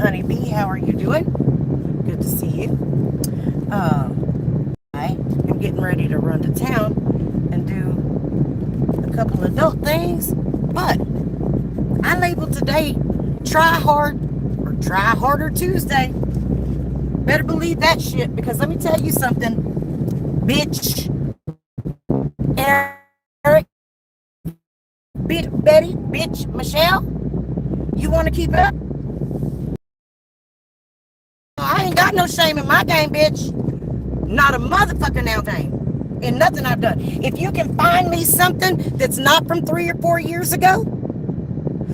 Honeybee. How are you doing? Good to see you. I am getting ready to run to town and do a couple adult things, but I labeled today Try Hard or Try Harder Tuesday. Better believe that shit, because let me tell you something, bitch, Eric, bitch, Betty, bitch, Michelle, you want to keep it up? I ain't got no shame in my game, bitch. Not a motherfucking now thing. In nothing I've done. If you can find me something that's not from 3 or 4 years ago,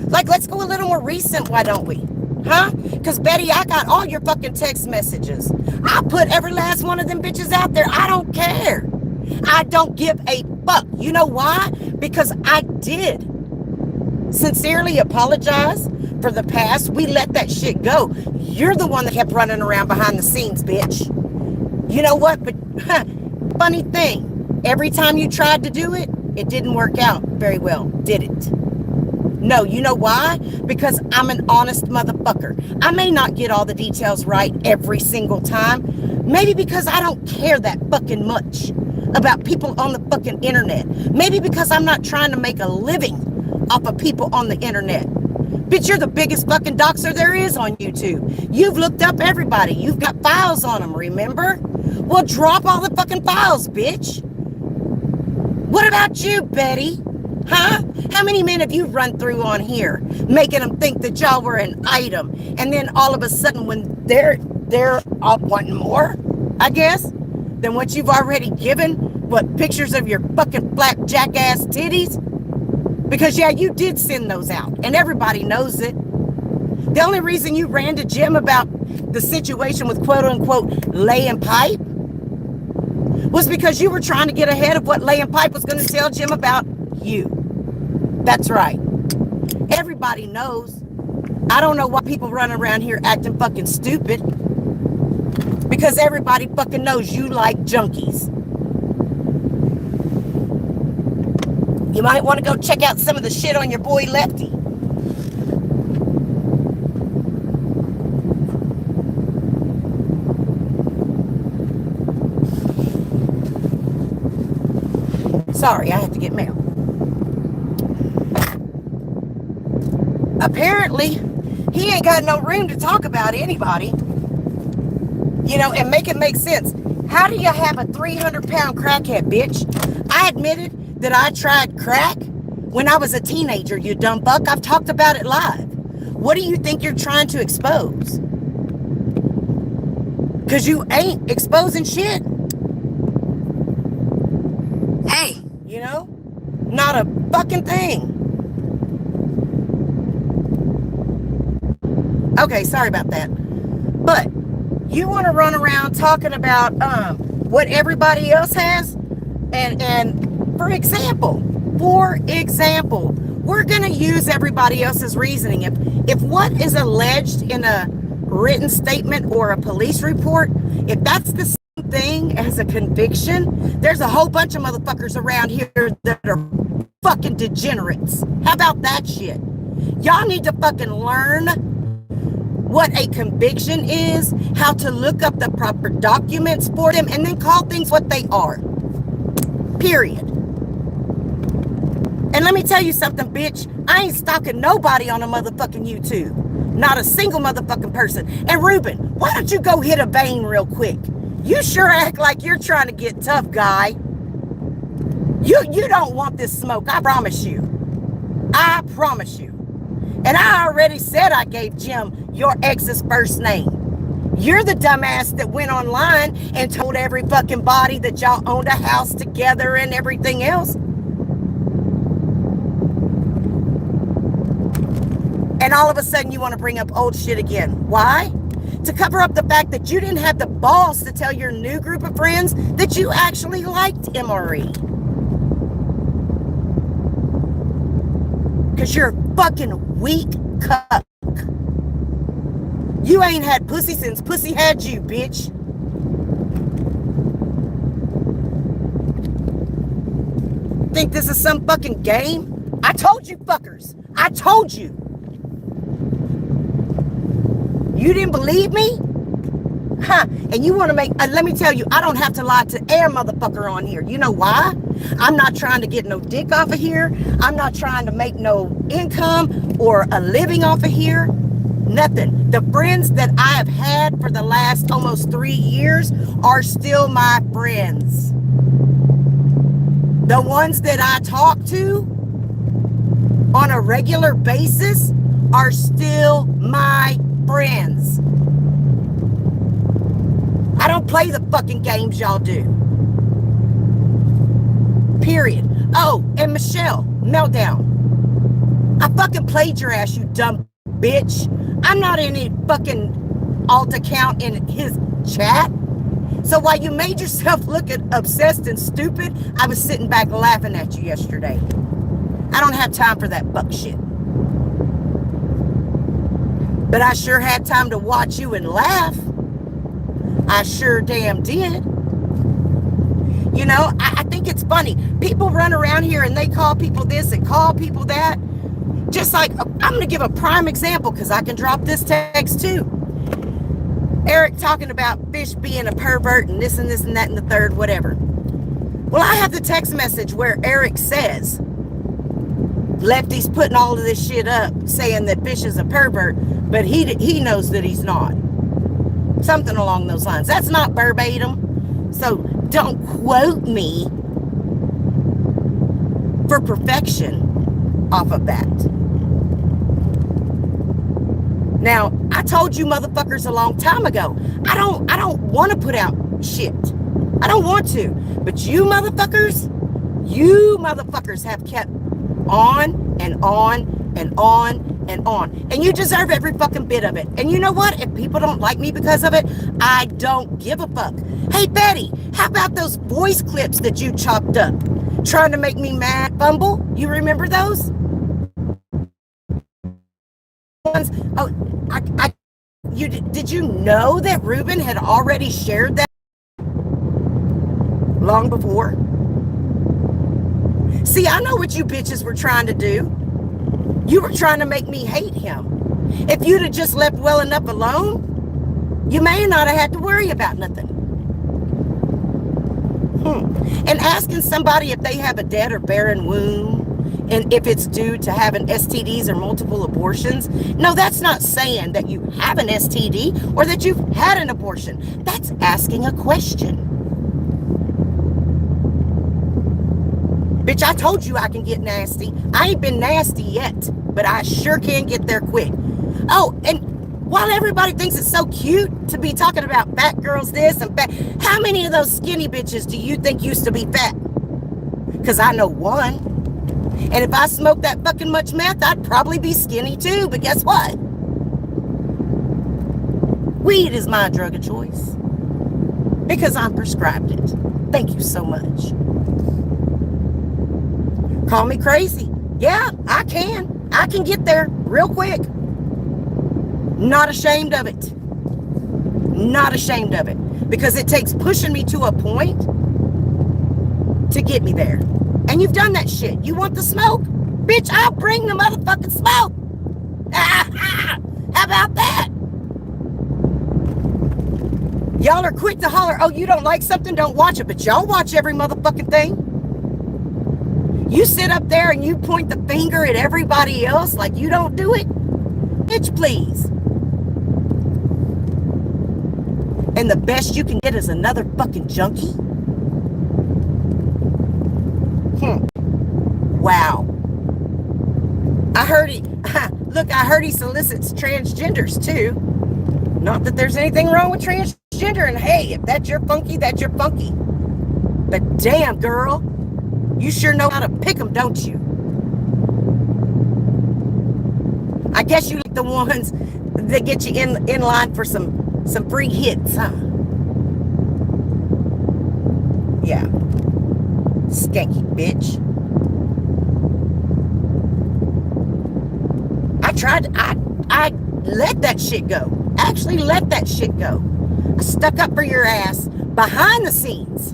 like, let's go a little more recent, why don't we? Huh? Because, Betty, I got all your fucking text messages. I put every last one of them bitches out there. I don't care. I don't give a fuck. You know why? Because I did sincerely apologize for the past. We let that shit go. You're the one that kept running around behind the scenes, bitch. You know what? But funny thing, every time you tried to do it, it didn't work out very well, did it? No, you know why? Because I'm an honest motherfucker. I may not get all the details right every single time. Maybe because I don't care that fucking much about people on the fucking internet. Maybe because I'm not trying to make a living off of people on the internet. Bitch, you're the biggest fucking doxer there is on YouTube. You've looked up everybody. You've got files on them, remember? Well, drop all the fucking files, bitch. What about you, Betty? Huh? How many men have you run through on here, making them think that y'all were an item, and then all of a sudden when they're up wanting more, I guess, than what you've already given, what, pictures of your fucking flat jackass titties? Because, yeah, you did send those out, and everybody knows it. The only reason you ran to Jim about the situation with quote-unquote laying pipe was because you were trying to get ahead of what laying pipe was going to tell Jim about you. That's right. Everybody knows. I don't know why people run around here acting fucking stupid, because everybody fucking knows you like junkies. You might want to go check out some of the shit on your boy Lefty. Sorry, I have to get mail. Apparently, he ain't got no room to talk about anybody. You know, and make it make sense. How do you have a 300-pound crackhead, bitch? I admitted that I tried crack when I was a teenager, you dumb buck. I've talked about it live. What do you think you're trying to expose? Because you ain't exposing shit. Hey, you know? Not a fucking thing. Okay, sorry about that. But you want to run around talking about what everybody else has? And for example, we're going to use everybody else's reasoning. If what is alleged in a written statement or a police report, if that's the same thing as a conviction, there's a whole bunch of motherfuckers around here that are fucking degenerates. How about that shit? Y'all need to fucking learn what a conviction is, how to look up the proper documents for them, and then call things what they are. Period. And let me tell you something, bitch. I ain't stalking nobody on a motherfucking YouTube. Not a single motherfucking person. And Ruben, why don't you go hit a vein real quick? You sure act like you're trying to get tough, guy. You don't want this smoke, I promise you. I promise you. And I already said I gave Jim your ex's first name. You're the dumbass that went online and told every fucking body that y'all owned a house together and everything else. And all of a sudden you want to bring up old shit again. Why? To cover up the fact that you didn't have the balls to tell your new group of friends that you actually liked MRE. Because you're a fucking weak cuck. You ain't had pussy since pussy had you, bitch. Think this is some fucking game? I told you fuckers. I told you. You didn't believe me? Huh? And you want to make, let me tell you, I don't have to lie to air motherfucker on here. You know why? I'm not trying to get no dick off of here. I'm not trying to make no income or a living off of here. Nothing. The friends that I have had for the last almost 3 years are still my friends. The ones that I talk to on a regular basis are still my friends. I don't play the fucking games y'all do. Period. Oh, and Michelle, Meltdown. I fucking played your ass, you dumb bitch. I'm not in any fucking alt account in his chat. So while you made yourself look obsessed and stupid, I was sitting back laughing at you yesterday. I don't have time for that buck shit. But I sure had time to watch you and laugh. I sure damn did. You know, I think it's funny. People run around here and they call people this and call people that. Just like, I'm going to give a prime example because I can drop this text too. Eric talking about Fish being a pervert and this and that and the third, whatever. Well, I have the text message where Eric says, Lefty's putting all of this shit up saying that Fish is a pervert, but he knows that he's not. Something along those lines. That's not verbatim. So don't quote me for perfection off of that. Now, I told you motherfuckers a long time ago, I don't want to put out shit. I don't want to. But you motherfuckers have kept on and on and on and on. And you deserve every fucking bit of it. And you know what? If people don't like me because of it, I don't give a fuck. Hey, Betty, how about those voice clips that you chopped up? Trying to make me mad, Bumble? You remember those? Oh, did you know that Ruben had already shared that long before? See, I know what you bitches were trying to do. You were trying to make me hate him. If you'd have just left well enough alone, you may not have had to worry about nothing. And asking somebody if they have a dead or barren womb, and if it's due to having STDs or multiple abortions, no, that's not saying that you have an STD or that you've had an abortion. That's asking a question. Bitch, I told you I can get nasty. I ain't been nasty yet, but I sure can get there quick. Oh, and while everybody thinks it's so cute to be talking about fat girls this and fat, how many of those skinny bitches do you think used to be fat? Because I know one. And if I smoked that fucking much meth, I'd probably be skinny too. But guess what? Weed is my drug of choice. Because I'm prescribed it. Thank you so much. Call me crazy. Yeah, I can. I can get there real quick. Not ashamed of it. Not ashamed of it. Because it takes pushing me to a point to get me there. And you've done that shit. You want the smoke? Bitch, I'll bring the motherfucking smoke. How about that? Y'all are quick to holler, oh, you don't like something, don't watch it. But y'all watch every motherfucking thing. You sit up there and you point the finger at everybody else like you don't do it. Bitch, please. And the best you can get is another fucking junkie? Wow. I heard he, look, I heard he solicits transgenders too. Not that there's anything wrong with transgender, and hey, if that's your funky, that's your funky. But damn, girl, you sure know how to pick them, don't you? I guess you like the ones that get you in line for some free hits, huh? Yeah. Skanky bitch. I let that shit go. Actually let that shit go. I stuck up for your ass behind the scenes.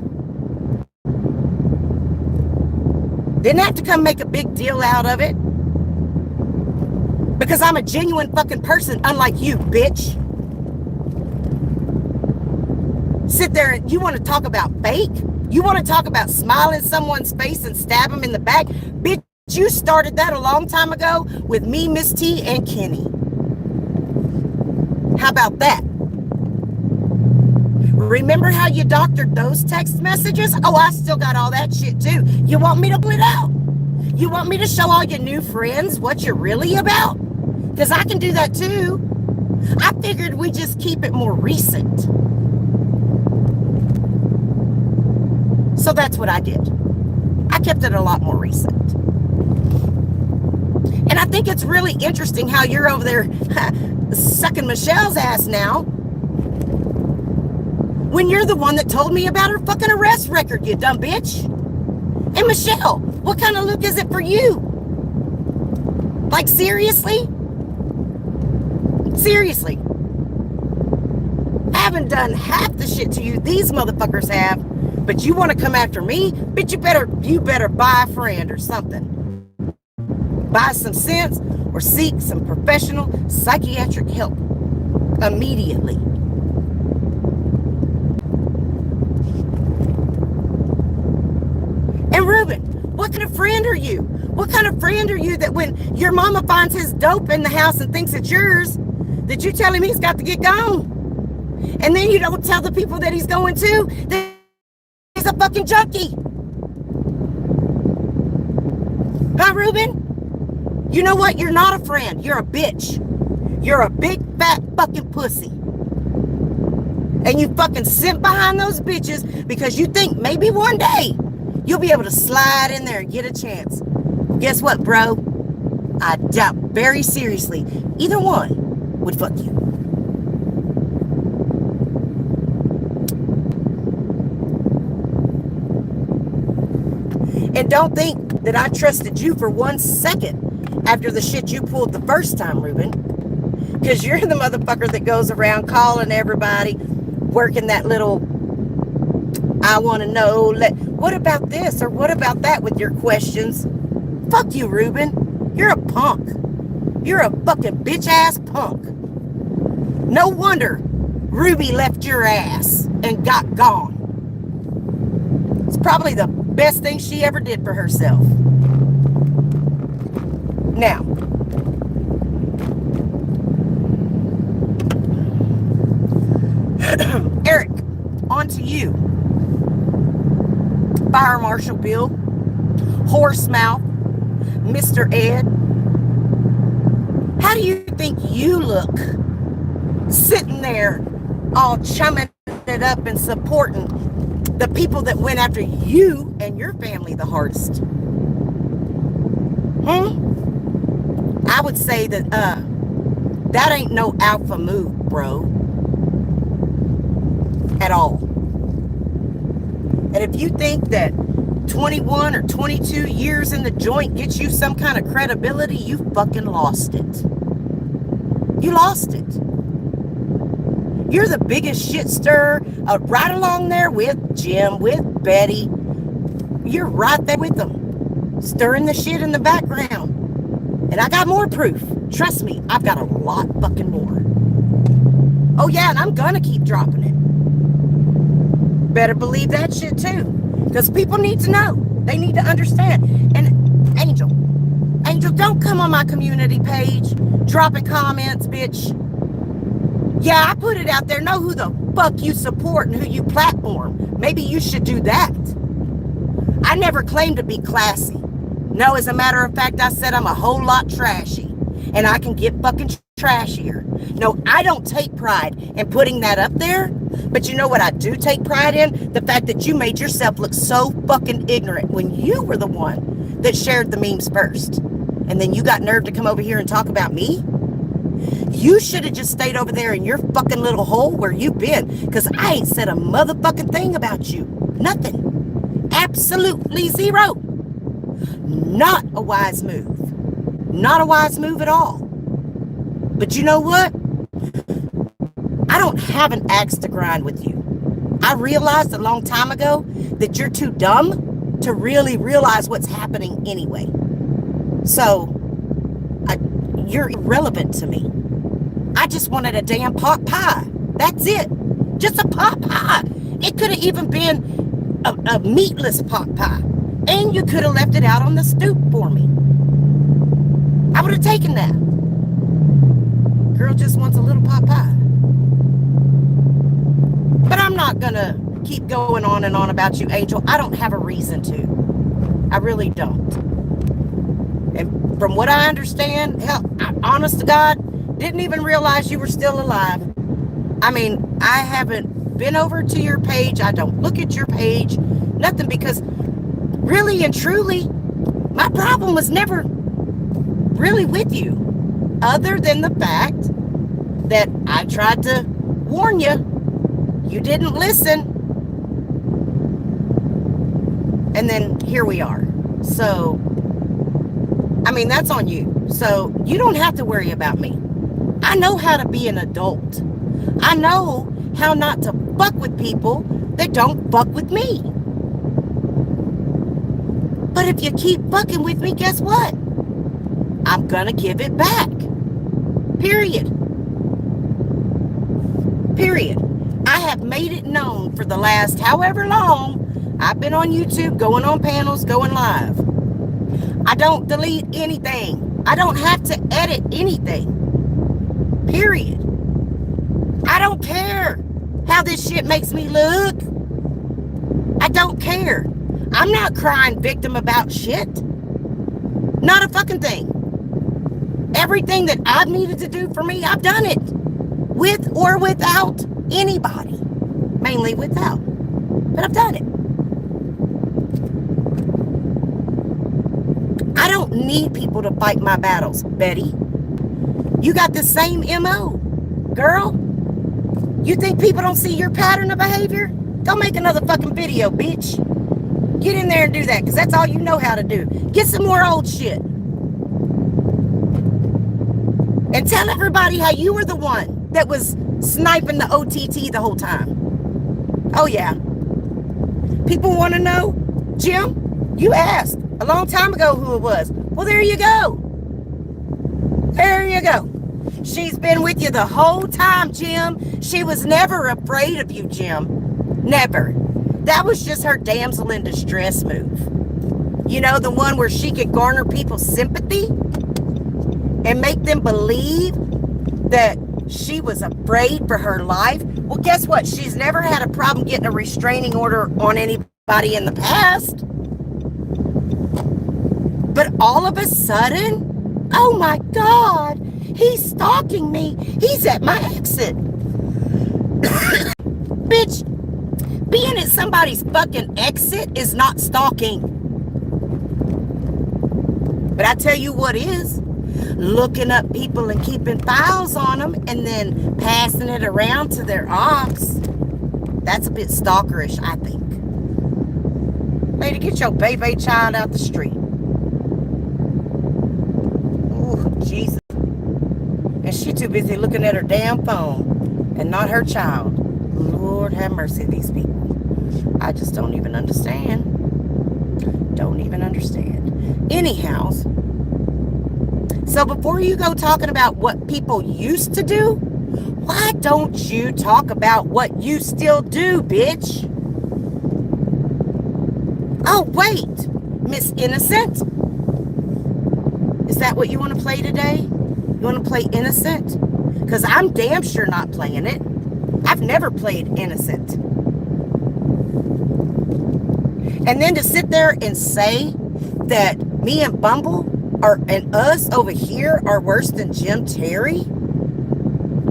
Didn't have to come make a big deal out of it. Because I'm a genuine fucking person, unlike you, bitch. sit there and you want to talk about fake? You want to talk about smiling someone's face and stab them in the back? Bitch, you started that a long time ago with me, Miss T, and Kenny. How about that? Remember how you doctored those text messages? Oh, I still got all that shit too. You want me to pull it out? You want me to show all your new friends what you're really about? Because I can do that too. I figured we just keep it more recent. So that's what I did. I kept it a lot more recent. And I think it's really interesting how you're over there sucking Michelle's ass now when you're the one that told me about her fucking arrest record, you dumb bitch. And Michelle, what kind of look is it for you? Like, seriously? Seriously. I haven't done half the shit to you these motherfuckers have, but you want to come after me? Bitch, you better buy a friend or something. Buy some sense or seek some professional psychiatric help immediately. And Ruben, what kind of friend are you? What kind of friend are you that when your mama finds his dope in the house and thinks it's yours, that you tell him he's got to get gone? And then you don't tell the people that he's going to that he's a fucking junkie. Huh, Ruben? You know what? You're not a friend. You're a bitch. You're a big, fat fucking pussy. And you fucking sit behind those bitches because you think maybe one day you'll be able to slide in there and get a chance. Guess what, bro? I doubt very seriously either one would fuck you. And don't think that I trusted you for 1 second after the shit you pulled the first time, Ruben. Because you're the motherfucker that goes around calling everybody, working that little, I want to know, what about this or what about that with your questions. Fuck you, Ruben. You're a punk. You're a fucking bitch-ass punk. No wonder Ruby left your ass and got gone. It's probably the best thing she ever did for herself. Now, Eric, on to you. Fire Marshal Bill, Horsemouth, Mr. Ed. How do you think you look sitting there all chumming it up and supporting the people that went after you and your family the hardest? I would say that that ain't no alpha move, bro. At all. And if you think that 21 or 22 years in the joint gets you some kind of credibility, you fucking lost it. You lost it. You're the biggest shit stirrer right along there with Jim, with Betty. You're right there with them, stirring the shit in the background. And I got more proof. Trust me, I've got a lot fucking more. Oh yeah, and I'm gonna keep dropping it. Better believe that shit too. Because people need to know. They need to understand. And Angel, don't come on my community page dropping comments, bitch. Yeah, I put it out there. Know who the fuck you support and who you platform. Maybe you should do that. I never claimed to be classy. No, as a matter of fact, I said I'm a whole lot trashy. And I can get fucking trashier. No, I don't take pride in putting that up there. But you know what I do take pride in? The fact that you made yourself look so fucking ignorant when you were the one that shared the memes first. And then you got nerve to come over here and talk about me? You should have just stayed over there in your fucking little hole where you've been. Because I ain't said a motherfucking thing about you. Nothing. Absolutely zero. Not a wise move. Not a wise move at all. But you know what? I don't have an axe to grind with you. I realized a long time ago that you're too dumb to really realize what's happening anyway. So, you're irrelevant to me. I just wanted a damn pot pie. That's it. Just a pot pie. It could have even been a meatless pot pie. And you could have left it out on the stoop for me. I would have taken that. Girl just wants a little pot pie. But I'm not going to keep going on and on about you, Angel. I don't have a reason to. I really don't. And from what I understand, hell, honest to God, didn't even realize you were still alive. I mean, I haven't been over to your page. I don't look at your page. Nothing, because really and truly, my problem was never really with you. Other than the fact that I tried to warn you. You didn't listen. And then here we are. So, I mean, that's on you. So you don't have to worry about me. I know how to be an adult. I know how not to fuck with people that don't fuck with me. But if you keep fucking with me, guess what? I'm gonna give it back. Period. Period. I have made it known for the last however long I've been on YouTube, going on panels, going live. I don't delete anything. I don't have to edit anything. Period. I don't care how this shit makes me look. I don't care. I'm not crying victim about shit. Not a fucking thing. Everything that I've needed to do for me, I've done it. With or without anybody. Mainly without. But I've done it. I don't need people to fight my battles, Betty. You got the same MO. Girl, you think people don't see your pattern of behavior? Go make another fucking video, bitch. Get in there and do that, because that's all you know how to do. Get some more old shit. And tell everybody how you were the one that was sniping the OTT the whole time. Oh, yeah. People want to know, Jim, you asked a long time ago who it was. Well, there you go. There you go. She's been with you the whole time, Jim. She was never afraid of you, Jim. Never. That was just her damsel in distress move. You know, the one where she could garner people's sympathy and make them believe that she was afraid for her life. Well, guess what? She's never had a problem getting a restraining order on anybody in the past. But all of a sudden, oh my God, he's stalking me. He's at my exit. Bitch, being at somebody's fucking exit is not stalking. But I tell you what is. Looking up people and keeping files on them and then passing it around to their ops. That's a bit stalkerish, I think. Lady, get your baby child out the street. Oh, Jesus. And she too busy looking at her damn phone and not her child. Lord have mercy, these people. I just don't even understand. Don't even understand. Anyhow, so before you go talking about what people used to do, why don't you talk about what you still do, bitch? Oh, wait, Miss Innocent. Is that what you want to play today? You want to play Innocent? Because I'm damn sure not playing it. I've never played Innocent. And then to sit there and say that me and Bumble and us over here are worse than Jim Terry.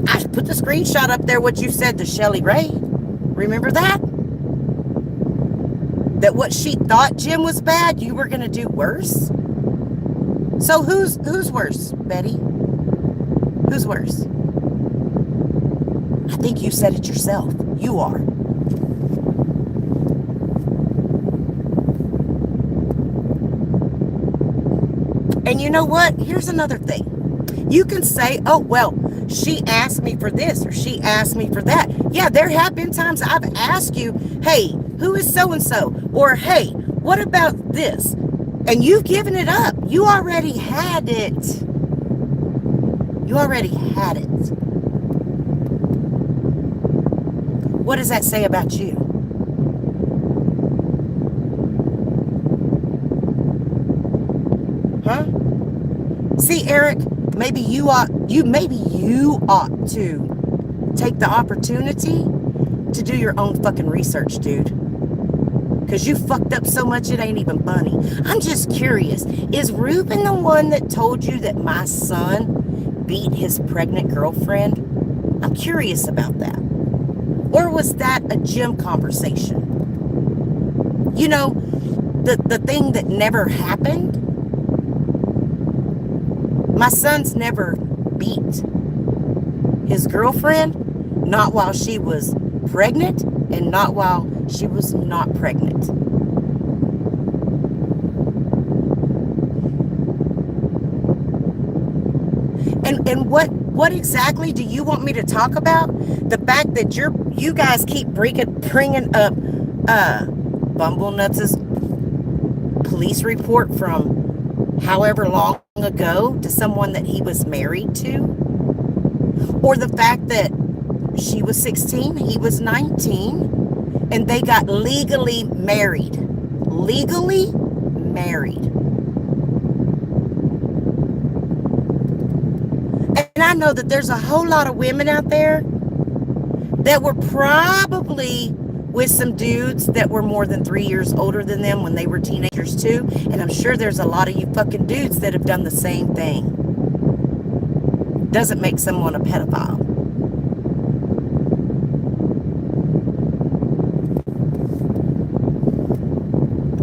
I put the screenshot up there what you said to Shelly Ray. Remember that? That what she thought Jim was bad, you were going to do worse? So who's worse, Betty? Who's worse? I think you said it yourself. You are. And you know what? Here's another thing. You can say, oh, well, she asked me for this or she asked me for that. Yeah, there have been times I've asked you, hey, who is so-and-so? Or, hey, what about this? And you've given it up. You already had it. You already had it. What does that say about you? Huh? See, Eric, maybe you ought to take the opportunity to do your own fucking research, dude. Because you fucked up so much it ain't even funny. I'm just curious. Is Ruben the one that told you that my son beat his pregnant girlfriend? I'm curious about that. Or was that a gym conversation? You know, the thing that never happened? My son's never beat his girlfriend, not while she was pregnant and not while she was not pregnant. And what exactly do you want me to talk about? The fact that you guys keep bringing up Bumble Nuts' police report from however long ago to someone that he was married to, or the fact that she was 16, he was 19, and they got legally married. Legally married. And I know that there's a whole lot of women out there that were probably with some dudes that were more than 3 years older than them when they were teenagers too. And I'm sure there's a lot of you fucking dudes that have done the same thing. Doesn't make someone a pedophile.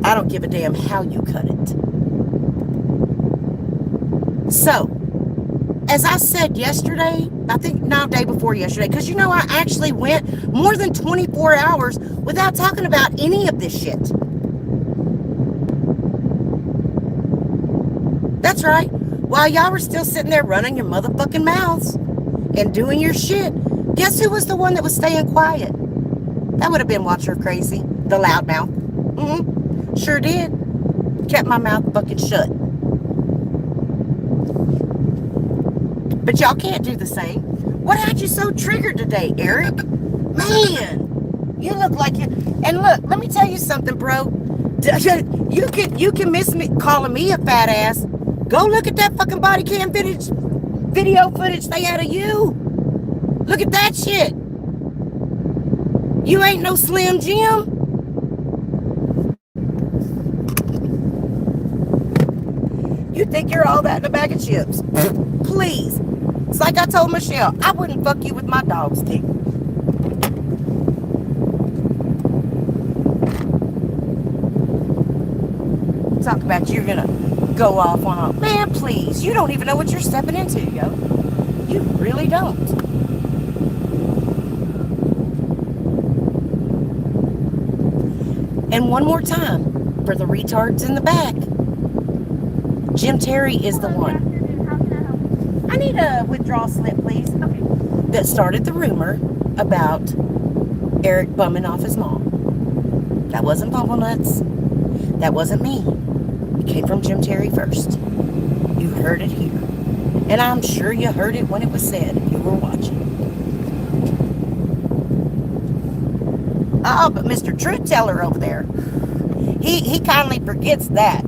I don't give a damn how you cut it. So, as I said yesterday, I think no, day before yesterday, because you know I actually went more than 24 hours without talking about any of this shit. That's right. While y'all were still sitting there running your motherfucking mouths and doing your shit, guess who was the one that was staying quiet? That would have been Watch Her Crazy, the loudmouth. Sure did. Kept my mouth fucking shut. But y'all can't do the same. What had you so triggered today, Eric? Man, you look like you. And look, let me tell you something, bro. You can miss me calling me a fat ass. Go look at that fucking body cam video footage they had of you. Look at that shit. You ain't no Slim Jim. You think you're all that in a bag of chips. Please. It's like I told Michelle, I wouldn't fuck you with my dog's dick. Talk about you're gonna go off on a... Man, please. You don't even know what you're stepping into, yo. You really don't. And one more time, for the retards in the back, Jim Terry is the one. I need a withdrawal slip, please. Okay. That started the rumor about Eric bumming off his mom. That wasn't Bumble Nuts. That wasn't me. It came from Jim Terry first. You heard it here. And I'm sure you heard it when it was said if you were watching. Oh, but Mr. Truth Teller over there, he kindly forgets that.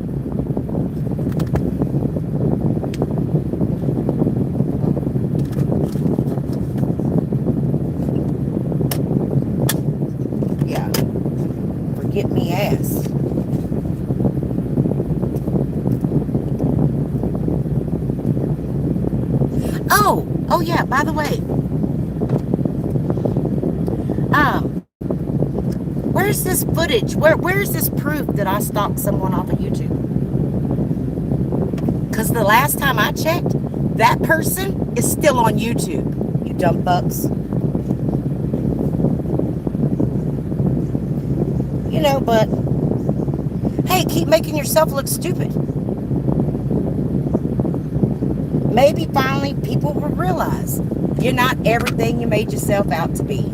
Get me ass. Oh yeah, by the way. Where's this footage? Where's this proof that I stalked someone off of YouTube? Because the last time I checked, that person is still on YouTube. You dumb fucks. You know, but hey, keep making yourself look stupid. Maybe finally people will realize you're not everything you made yourself out to be.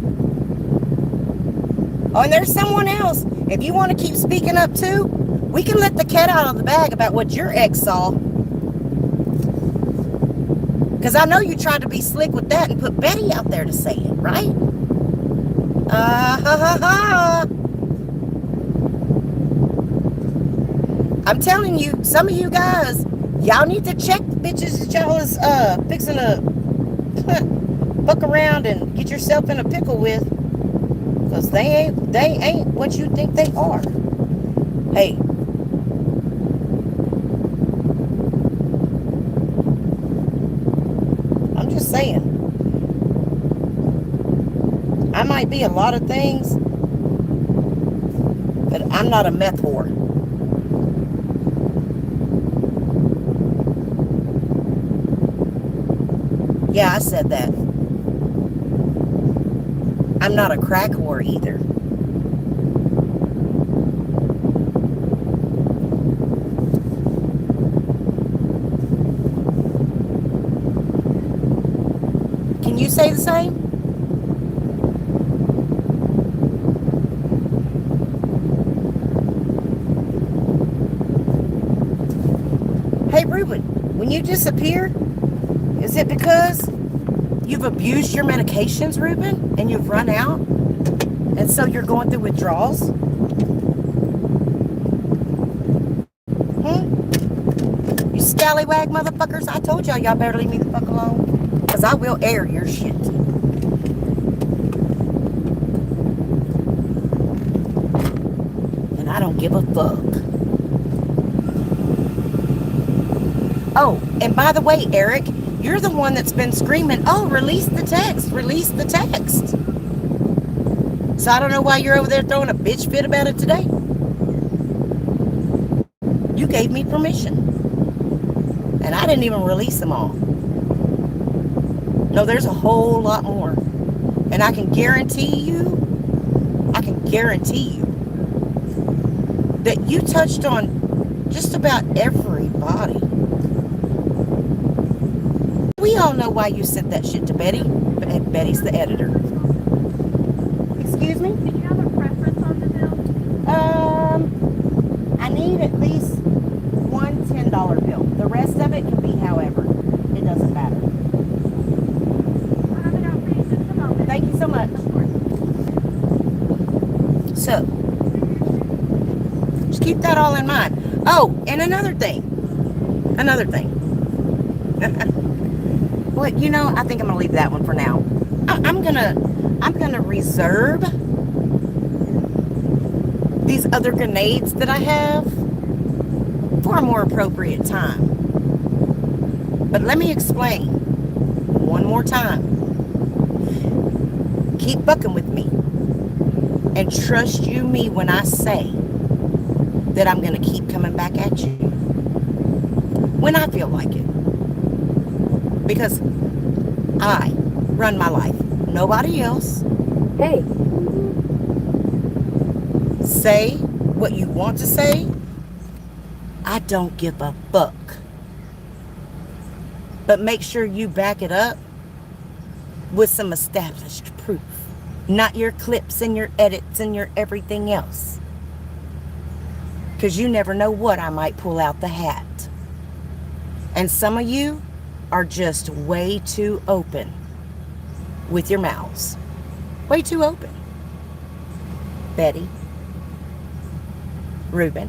Oh, and there's someone else. If you want to keep speaking up too, we can let the cat out of the bag about what your ex saw. Because I know you tried to be slick with that and put Betty out there to say it, right? I'm telling you, some of you guys Y'all need to check the bitches that y'all is fixing to fuck around and get yourself in a pickle with. Because they ain't what you think they are. Hey. I'm just saying. I might be a lot of things, but I'm not a meth whore. Yeah, I said that. I'm not a crack whore either. Can you say the same? Hey, Ruben, when you disappear, is it because you've abused your medications, Ruben, and you've run out? And so you're going through withdrawals? You scallywag motherfuckers. I told y'all better leave me the fuck alone. Because I will air your shit. And I don't give a fuck. Oh, and by the way, Eric, you're the one that's been screaming, oh, release the text, release the text. So I don't know why you're over there throwing a bitch fit about it today. You gave me permission. And I didn't even release them all. No, there's a whole lot more. And I can guarantee you that you touched on just about everybody. We all know why you sent that shit to Betty. Betty's the editor. Excuse me? Do you have a preference on the bill? I need at least one $10 bill. The rest of it can be however. It doesn't matter. I'll have it out for you just a moment. Thank you so much. Of course. So, just keep that all in mind. Oh, and another thing. Well, you know, I think I'm gonna leave that one for now. I'm gonna reserve these other grenades that I have for a more appropriate time. But let me explain one more time. Keep bucking with me. And trust you me when I say that I'm gonna keep coming back at you when I feel like it. Because I run my life. Nobody else. Hey. Say what you want to say. I don't give a fuck. But make sure you back it up with some established proof. Not your clips and your edits and your everything else. Because you never know what I might pull out the hat. And some of you are just way too open with your mouths. Way too open. Betty. Ruben.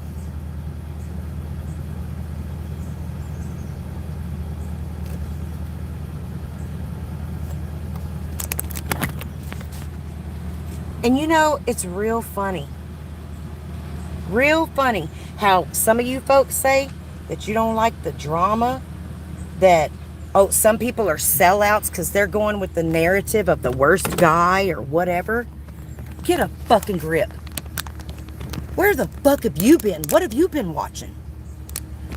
And you know, it's real funny. Real funny how some of you folks say that you don't like the drama, that, oh, some people are sellouts because they're going with the narrative of the worst guy or whatever. Get a fucking grip. Where the fuck have you been? What have you been watching?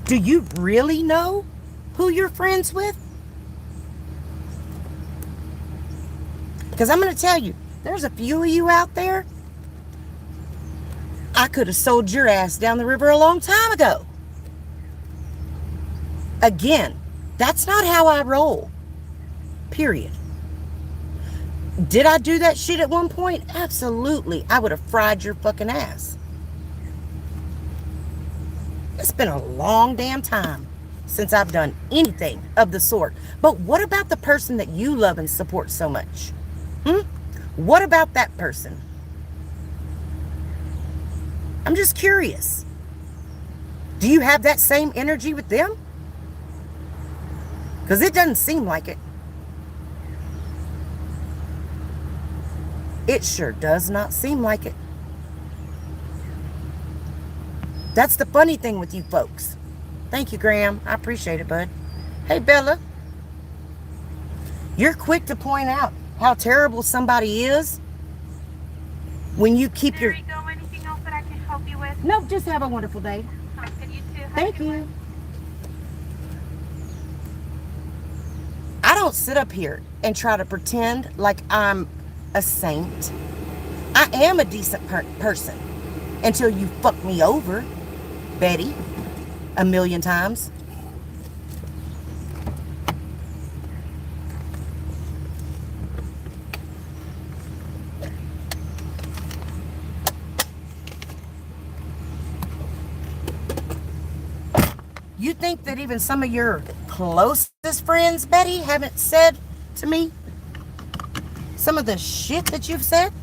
Do you really know who you're friends with? Because I'm going to tell you, there's a few of you out there, I could have sold your ass down the river a long time ago. Again, that's not how I roll. Period. Did I do that shit at one point? Absolutely. I would have fried your fucking ass. It's been a long damn time since I've done anything of the sort. But what about the person that you love and support so much? What about that person? I'm just curious. Do you have that same energy with them? Because it doesn't seem like it. It sure does not seem like it. That's the funny thing with you folks. Thank you, Graham. I appreciate it, bud. Hey, Bella. You're quick to point out how terrible somebody is when you keep There your... you go. Anything else that I can help you with? Nope, just have a wonderful day. Sounds good. You too. Have a Thank good one. you. I don't sit up here and try to pretend like I'm a saint. I am a decent person until you fuck me over, Betty, a million times. You think that even some of your closest friends, Betty, haven't said to me some of the shit that you've said?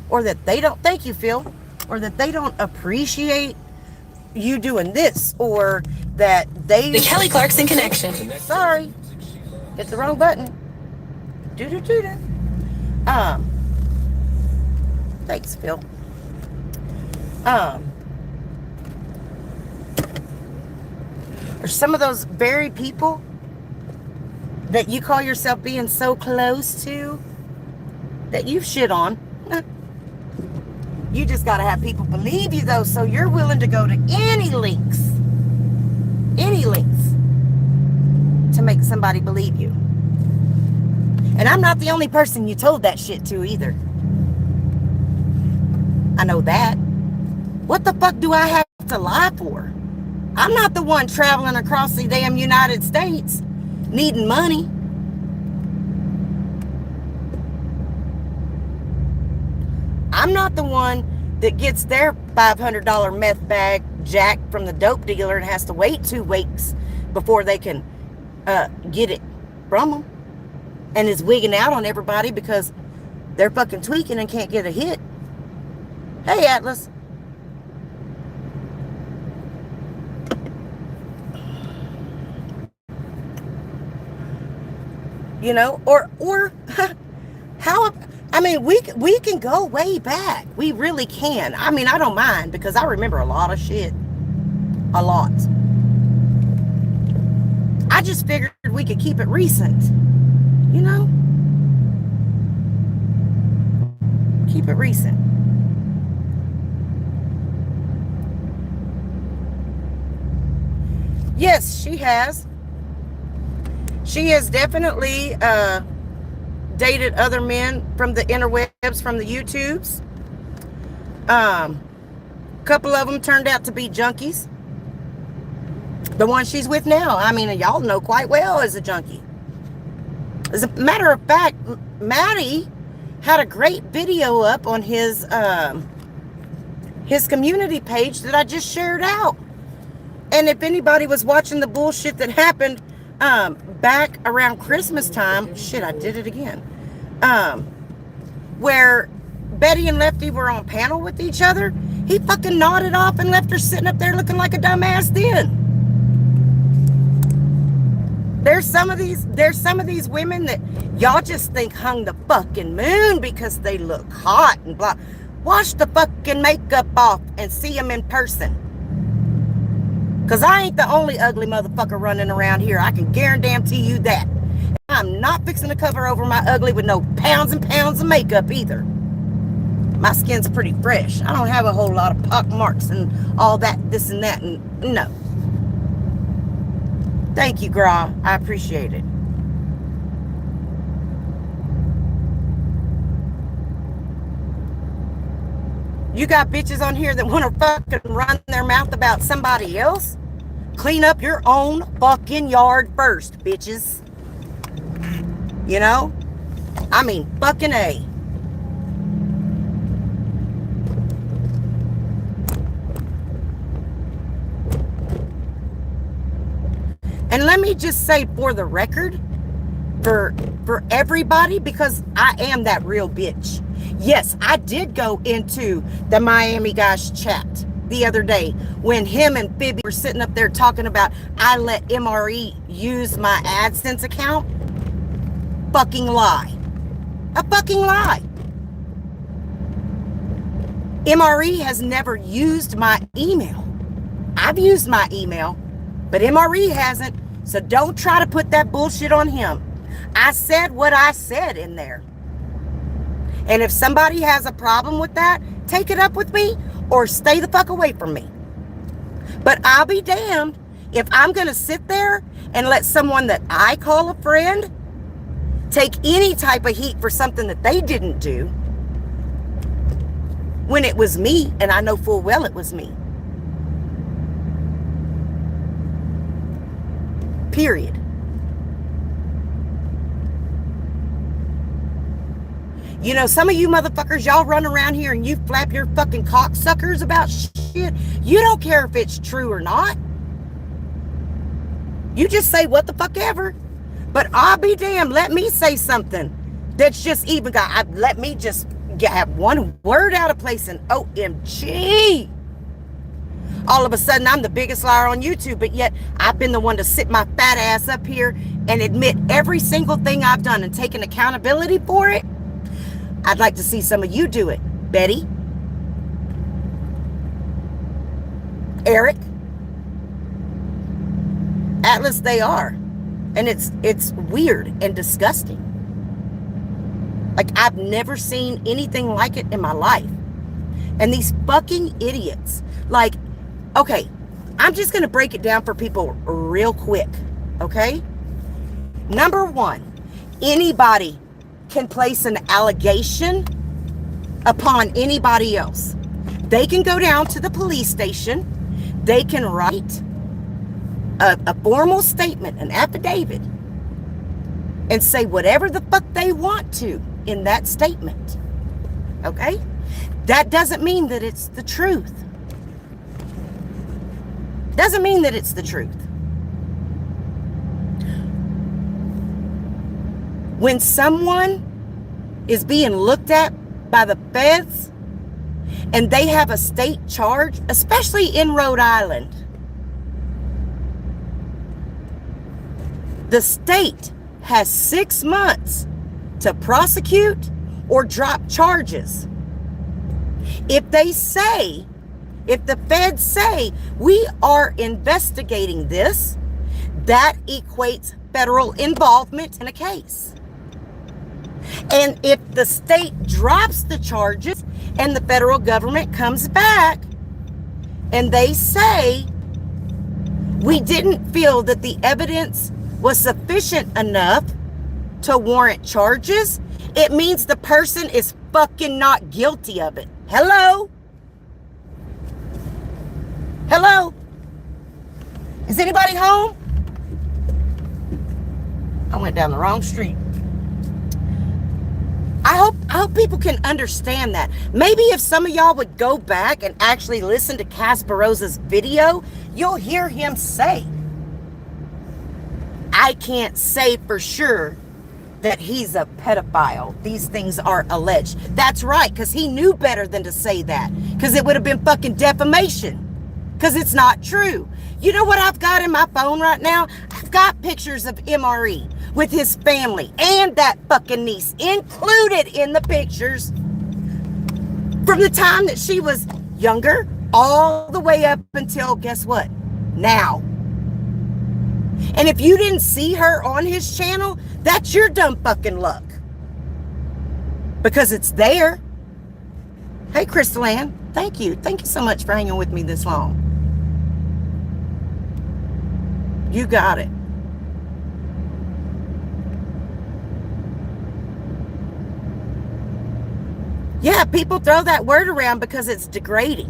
Or that they don't, thank you, Phil, or that they don't appreciate you doing this, or that they... The Kelly Clarkson Connection. Sorry, hit the wrong button. Doo-doo-doo-doo. Thanks, Phil. Or some of those very people that you call yourself being so close to that you've shit on. You just got to have people believe you, though, so you're willing to go to any lengths to make somebody believe you. And I'm not the only person you told that shit to either. I know that. What the fuck do I have to lie for? I'm not the one traveling across the damn United States needing money. I'm not the one that gets their $500 meth bag jacked from the dope dealer and has to wait 2 weeks before they can get it from them, and is wigging out on everybody because they're fucking tweaking and can't get a hit. Hey, Atlas. You know, or how, I mean, we can go way back. We really can. I mean, I don't mind because I remember a lot of shit. A lot. I just figured we could keep it recent. You know? Keep it recent. Yes, she has. She has definitely dated other men from the interwebs, from the YouTubes. A couple of them turned out to be junkies. The one she's with now, I mean, y'all know quite well is a junkie. As a matter of fact, Maddie had a great video up on his community page that I just shared out. And if anybody was watching the bullshit that happened back around Christmas time, shit, I did it again. Where Betty and Lefty were on panel with each other, he fucking nodded off and left her sitting up there looking like a dumbass then. There's some of these women that y'all just think hung the fucking moon because they look hot and blah. Wash the fucking makeup off and see them in person. Because I ain't the only ugly motherfucker running around here. I can guarantee you that. I'm not fixing to cover over my ugly with no pounds and pounds of makeup either. My skin's pretty fresh. I don't have a whole lot of pock marks and all that, this and that. And no. Thank you, Gra. I appreciate it. You got bitches on here that want to fucking run their mouth about somebody else? Clean up your own fucking yard first, bitches. You know? I mean, fucking A. And let me just say for the record, for everybody, because I am that real bitch. Yes, I did go into the Miami Guys chat. the other day when him and Phoebe were sitting up there talking about I let MRE use my AdSense account? Fucking lie. A fucking lie. MRE has never used my email. I've used my email, but MRE hasn't. So don't try to put that bullshit on him. I said what I said in there. And if somebody has a problem with that, take it up with me or stay the fuck away from me. But I'll be damned if I'm going to sit there and let someone that I call a friend take any type of heat for something that they didn't do when it was me, and I know full well it was me. Period. You know, some of you motherfuckers, y'all run around here and you flap your fucking cocksuckers about shit. You don't care if it's true or not. You just say what the fuck ever. But I'll be damned, let me say something that's just even got, let me just have one word out of place and OMG. All of a sudden, I'm the biggest liar on YouTube, but yet I've been the one to sit my fat ass up here and admit every single thing I've done and taken accountability for it. I'd like to see some of you do it. Betty, Eric, Atlas, they are. And it's weird and disgusting. Like, I've never seen anything like it in my life. And these fucking idiots, like, okay, I'm just going to break it down for people real quick, okay? Number one, anybody can place an allegation upon anybody else. They can go down to the police station. They can write a formal statement, an affidavit, and say whatever the fuck they want to in that statement. Okay? That doesn't mean that it's the truth. Doesn't mean that it's the truth. When someone is being looked at by the feds and they have a state charge, especially in Rhode Island, the state has 6 months to prosecute or drop charges. If the feds say, we are investigating this, that equates federal involvement in a case. And if the state drops the charges and the federal government comes back and they say, we didn't feel that the evidence was sufficient enough to warrant charges, it means the person is fucking not guilty of it. Hello? Hello? Is anybody home? I went down the wrong street. I hope people can understand that. Maybe if some of y'all would go back and actually listen to Kasparoza's video, you'll hear him say, I can't say for sure that he's a pedophile. These things are alleged. That's right, because he knew better than to say that, because it would have been fucking defamation, because it's not true. You know what I've got in my phone right now? I've got pictures of MRE with his family and that fucking niece included in the pictures from the time that she was younger all the way up until, guess what? Now. And if you didn't see her on his channel, that's your dumb fucking luck. Because it's there. Hey, Crystal Ann, thank you. Thank you so much for hanging with me this long. You got it. Yeah, people throw that word around because it's degrading.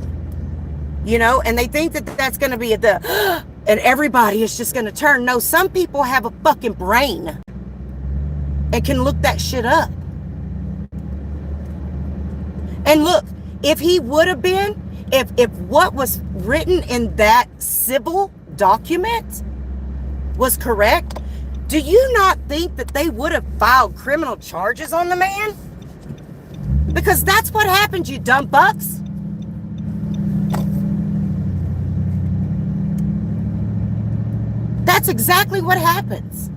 You know, and they think that that's going to be the... and everybody is just going to turn. No, some people have a fucking brain and can look that shit up. And look, if he would have been, if what was written in that civil document was correct, do you not think that they would have filed criminal charges on the man? Because that's what happened, you dumb bucks. That's exactly what happens.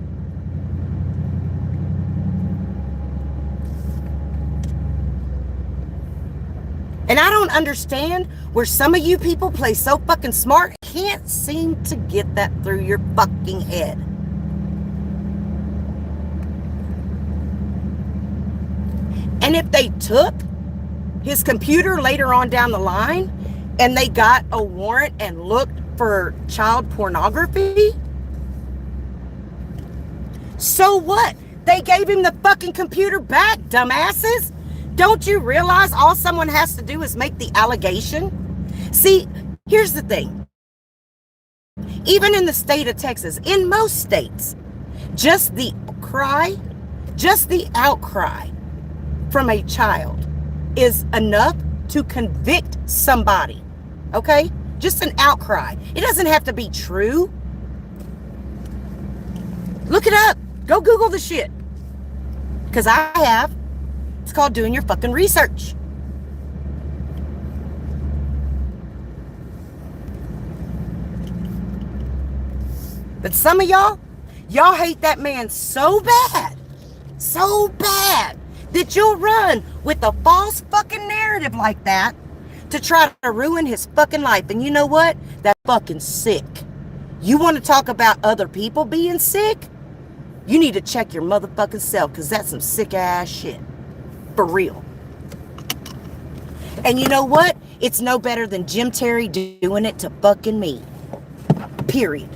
And I don't understand where some of you people play so fucking smart, can't seem to get that through your fucking head. And if they took his computer later on down the line and they got a warrant and looked for child pornography, so what? They gave him the fucking computer back, dumbasses. Don't you realize all someone has to do is make the allegation? See, here's the thing. Even in the state of Texas, in most states, just the outcry from a child is enough to convict somebody. Okay? Just an outcry. It doesn't have to be true. Look it up. Go Google the shit. Because I have. It's called doing your fucking research. But some of y'all hate that man so bad, that you'll run with a false fucking narrative like that to try to ruin his fucking life. And you know what? That's fucking sick. You want to talk about other people being sick? You need to check your motherfucking self, because that's some sick ass shit. For real. And you know what? It's no better than Jim Terry doing it to fucking me. Period.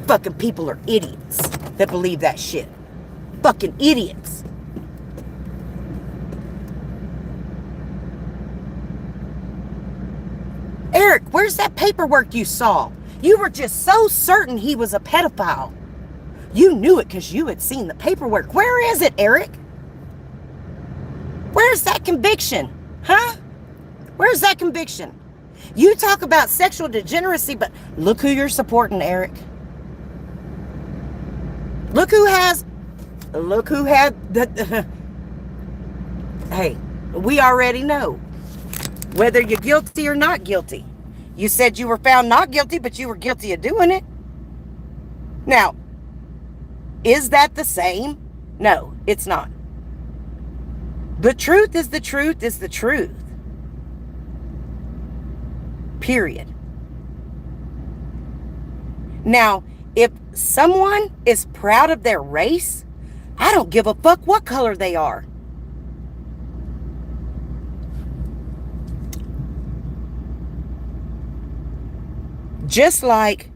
Fucking people are idiots that believe that shit. Fucking idiots. Eric, where's that paperwork you saw? You were just so certain he was a pedophile. You knew it because you had seen the paperwork. Where is it, Eric? Where's that conviction? Huh? Where's that conviction? You talk about sexual degeneracy, but look who you're supporting, Eric. Look who had the hey, we already know whether you're guilty or not guilty. You said you were found not guilty, but you were guilty of doing it. Now, is that the same? No, it's not. The truth is the truth is the truth. Period. Now, if someone is proud of their race, I don't give a fuck what color they are. Just like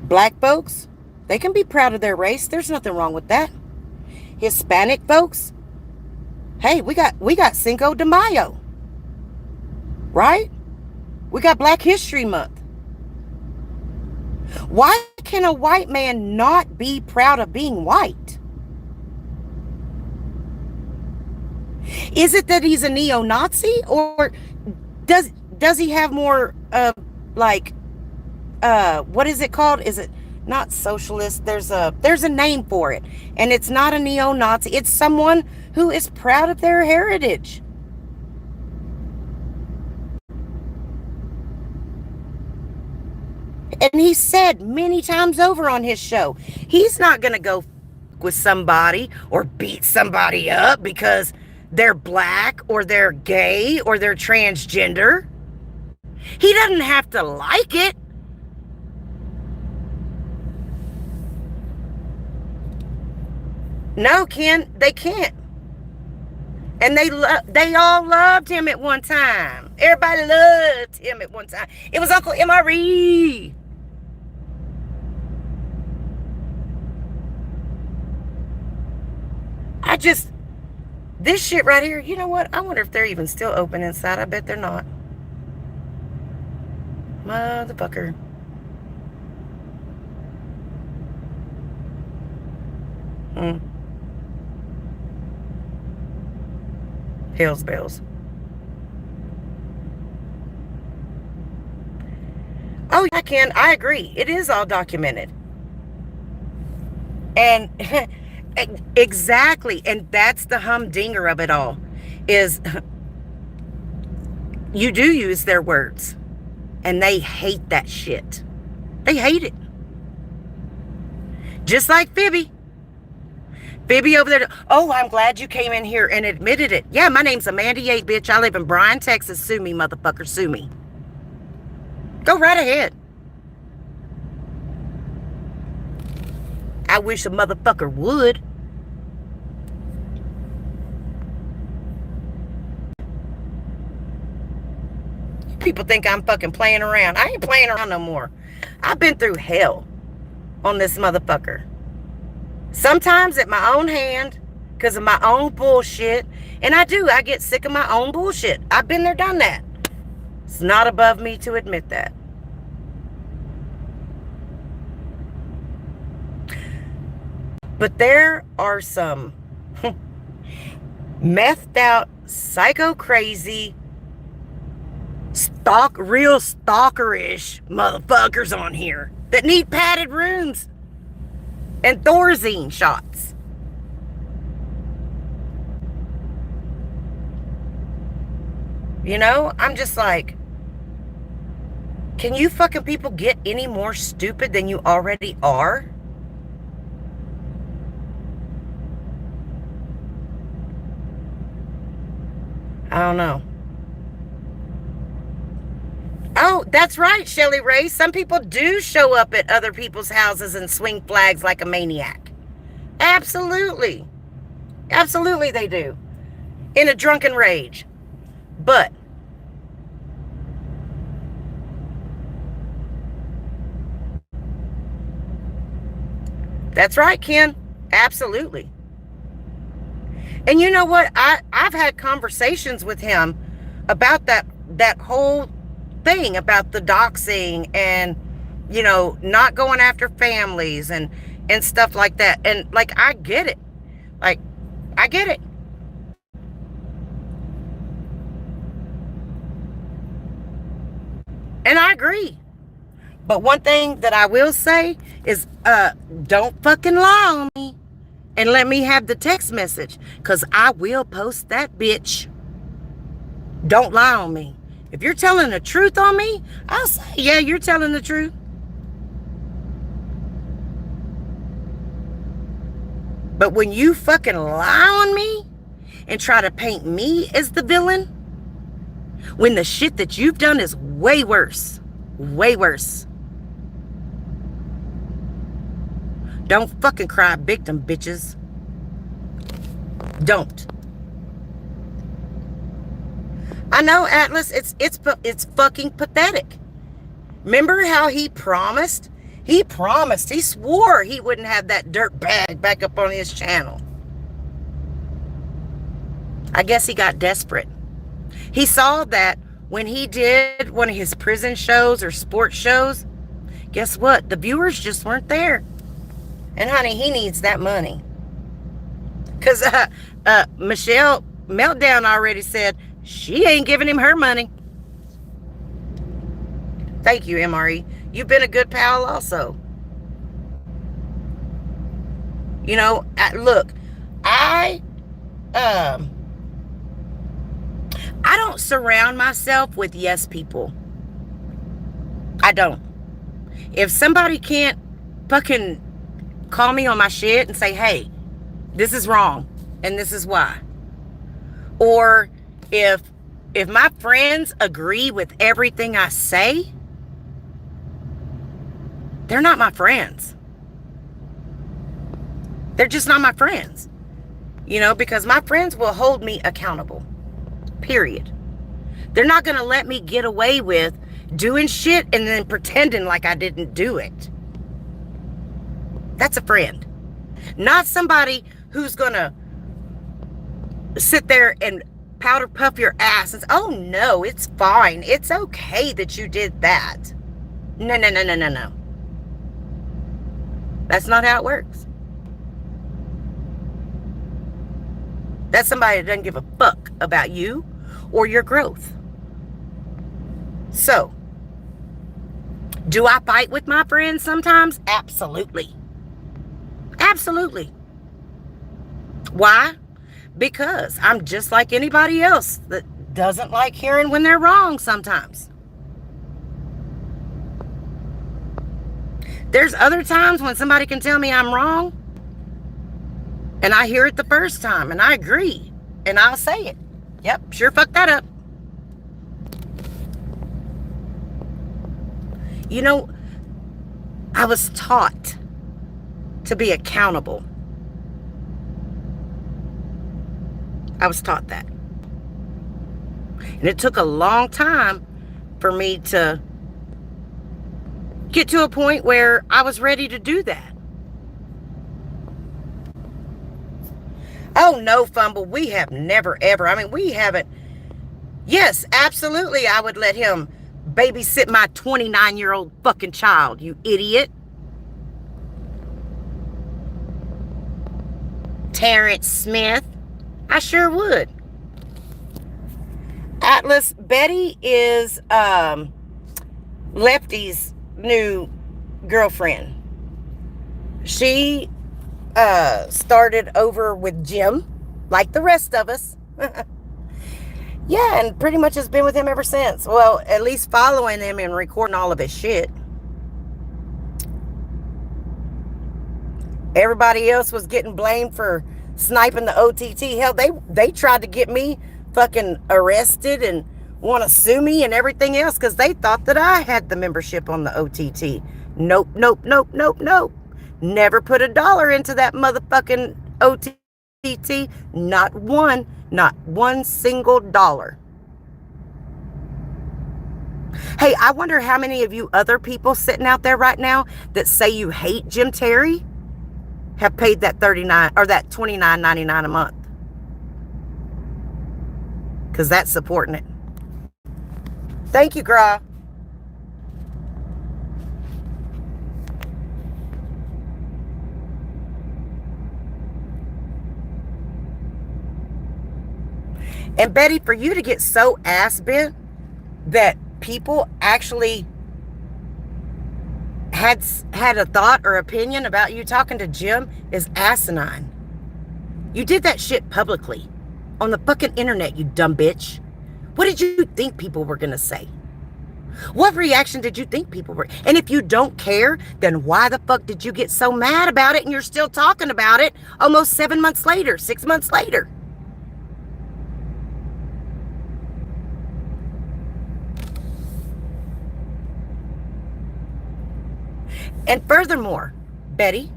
black folks, they can be proud of their race. There's nothing wrong with that. Hispanic folks, hey, we got Cinco de Mayo, right? We got Black History Month. Why can a white man not be proud of being white? Is it that he's a neo-Nazi, or does he have more what is it called? Is it not socialist? There's a name for it. And it's not a neo-Nazi. It's someone who is proud of their heritage. And he said many times over on his show, he's not going to go with somebody or beat somebody up because they're black or they're gay or they're transgender. He doesn't have to like it. No, Ken, they can't. And they all loved him at one time. Everybody loved him at one time. It was Uncle MRE. This shit right here, you know what? I wonder if they're even still open inside. I bet they're not. Motherfucker. Hell's bells. Oh, yeah, Ken, I agree. It is all documented. And Exactly. And that's the humdinger of it all, is you do use their words, and they hate that shit. They hate it. Just like Phoebe. Phoebe over there. Oh, I'm glad you came in here and admitted it. Yeah, my name's Amanda Yates, bitch. I live in Bryan, Texas. Sue me, motherfucker. Sue me. Go right ahead. I wish a motherfucker would. People think I'm fucking playing around. I ain't playing around no more. I've been through hell on this motherfucker. Sometimes at my own hand, because of my own bullshit. And I get sick of my own bullshit. I've been there, done that. It's not above me to admit that. But there are some methed out, psycho crazy, real stalkerish motherfuckers on here that need padded rooms and Thorazine shots. You know, I'm just like, can you fucking people get any more stupid than you already are? I don't know. Oh, that's right, Shelly Ray. Some people do show up at other people's houses and swing flags like a maniac. Absolutely. Absolutely they do. In a drunken rage. But that's right, Ken. Absolutely. And you know what? I've had conversations with him about that whole thing about the doxing and, you know, not going after families and stuff like that. And like, I get it. Like, I get it. And I agree. But one thing that I will say is, don't fucking lie on me and let me have the text message, because I will post that bitch. Don't lie on me. If you're telling the truth on me, I'll say, yeah, you're telling the truth. But when you fucking lie on me and try to paint me as the villain, when the shit that you've done is way worse, way worse. Don't fucking cry victim, bitches. Don't. I know, Atlas, it's fucking pathetic. Remember how he promised? He swore he wouldn't have that dirt bag back up on his channel. I guess he got desperate. He saw that when he did one of his prison shows or sports shows, guess what? The viewers just weren't there. And honey, he needs that money. Because Michelle Meltdown already said she ain't giving him her money. Thank you, MRE. You've been a good pal also. You know, look, I don't surround myself with yes people. I don't. If somebody can't fucking call me on my shit and say, hey, this is wrong and this is why. Or if my friends agree with everything I say, they're not my friends. They're just not my friends. You know, because my friends will hold me accountable. Period. They're not going to let me get away with doing shit and then pretending like I didn't do it. That's a friend. Not somebody who's going to sit there and powder puff your ass and say, oh no, it's fine. It's okay that you did that. No, no, no, no, no, no. That's not how it works. That's somebody that doesn't give a fuck about you or your growth. So, do I fight with my friends sometimes? Absolutely. Absolutely. Why? Because I'm just like anybody else that doesn't like hearing when they're wrong sometimes. There's other times when somebody can tell me I'm wrong, and I hear it the first time, and I agree, and I'll say it. Yep, sure fucked that up. You know, I was taught to be accountable. I was taught that. And it took a long time for me to get to a point where I was ready to do that. Oh no, Fumble, we have never ever, we haven't. Yes, absolutely, I would let him babysit my 29-year-old fucking child, you idiot. Terrence Smith, I sure would. Atlas, Betty is Lefty's new girlfriend. She started over with Jim, like the rest of us. Yeah, and pretty much has been with him ever since. Well, at least following him and recording all of his shit. Everybody else was getting blamed for sniping the OTT. Hell, they tried to get me fucking arrested and want to sue me and everything else because they thought that I had the membership on the OTT. Nope, nope, nope, nope, nope. Never put $1 into that motherfucking OTT. Not one single dollar. Hey, I wonder how many of you other people sitting out there right now that say you hate Jim Terry have paid that $39 or that $29.99 a month. Because that's supporting it. Thank you, Gra. And Betty, for you to get so ass bent that people actually had a thought or opinion about you talking to Jim is asinine. You did that shit publicly on the fucking internet, you dumb bitch. What did you think people were going to say? What reaction did you think people were? And if you don't care, then why the fuck did you get so mad about it and you're still talking about it almost 7 months later, 6 months later? And furthermore, Betty,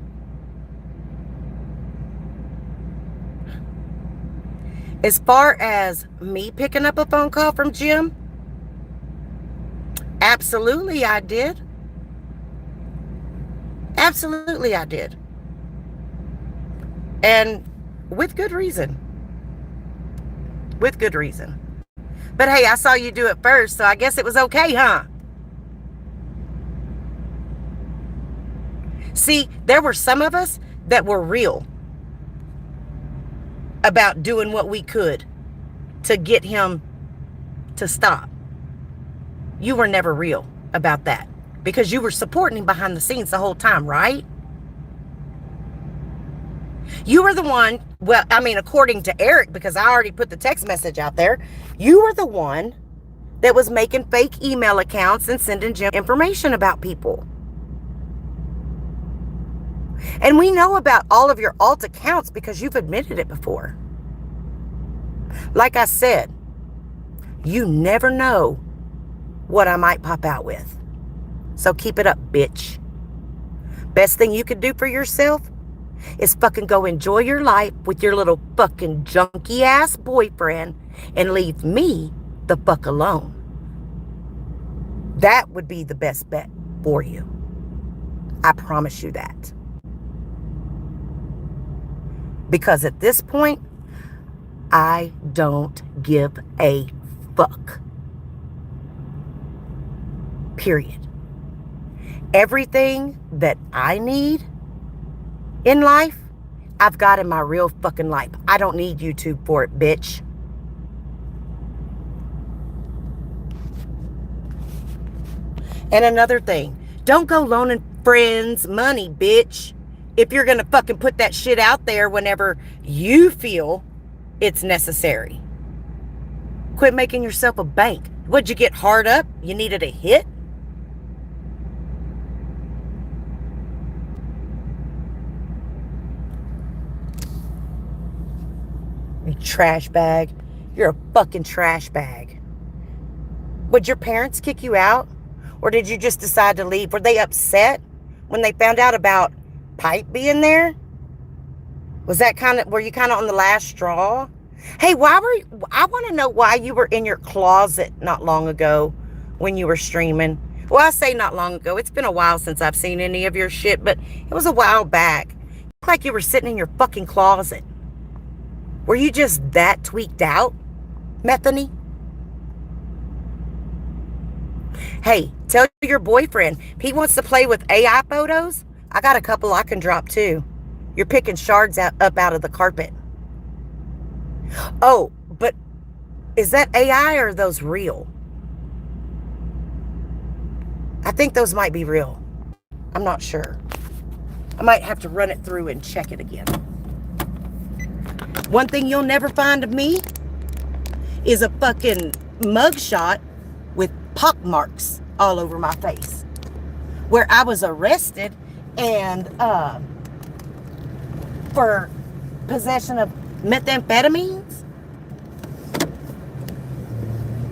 as far as me picking up a phone call from Jim, absolutely I did. Absolutely I did. And with good reason. With good reason. But hey, I saw you do it first, so I guess it was okay, huh? See, there were some of us that were real about doing what we could to get him to stop. You were never real about that because you were supporting him behind the scenes the whole time, right? You were the one, well, according to Eric, because I already put the text message out there, you were the one that was making fake email accounts and sending Jim information about people. And we know about all of your alt accounts because you've admitted it before. Like I said, you never know what I might pop out with. So keep it up, bitch. Best thing you could do for yourself is fucking go enjoy your life with your little fucking junky ass boyfriend and leave me the fuck alone. That would be the best bet for you. I promise you that. Because at this point, I don't give a fuck. Period. Everything that I need in life, I've got in my real fucking life. I don't need YouTube for it, bitch. And another thing, don't go loaning friends money, bitch. if you're gonna fucking put that shit out there whenever you feel it's necessary. Quit making yourself a bank. What'd you get hard up? You needed a hit? You trash bag. You're a fucking trash bag. Would your parents kick you out? Or did you just decide to leave? Were they upset when they found out about Pipe being there? Were you kind of on the last straw? Hey, I want to know why you were in your closet not long ago when you were streaming. Well, I say not long ago. It's been a while since I've seen any of your shit, but it was a while back. You look like you were sitting in your fucking closet. Were you just that tweaked out, Methany? Hey, tell your boyfriend, if he wants to play with AI photos, I got a couple I can drop too. You're picking shards up out of the carpet. Oh, but is that AI or are those real? I think those might be real. I'm not sure. I might have to run it through and check it again. One thing you'll never find of me is a fucking mugshot with pock marks all over my face where I was arrested and for possession of methamphetamines.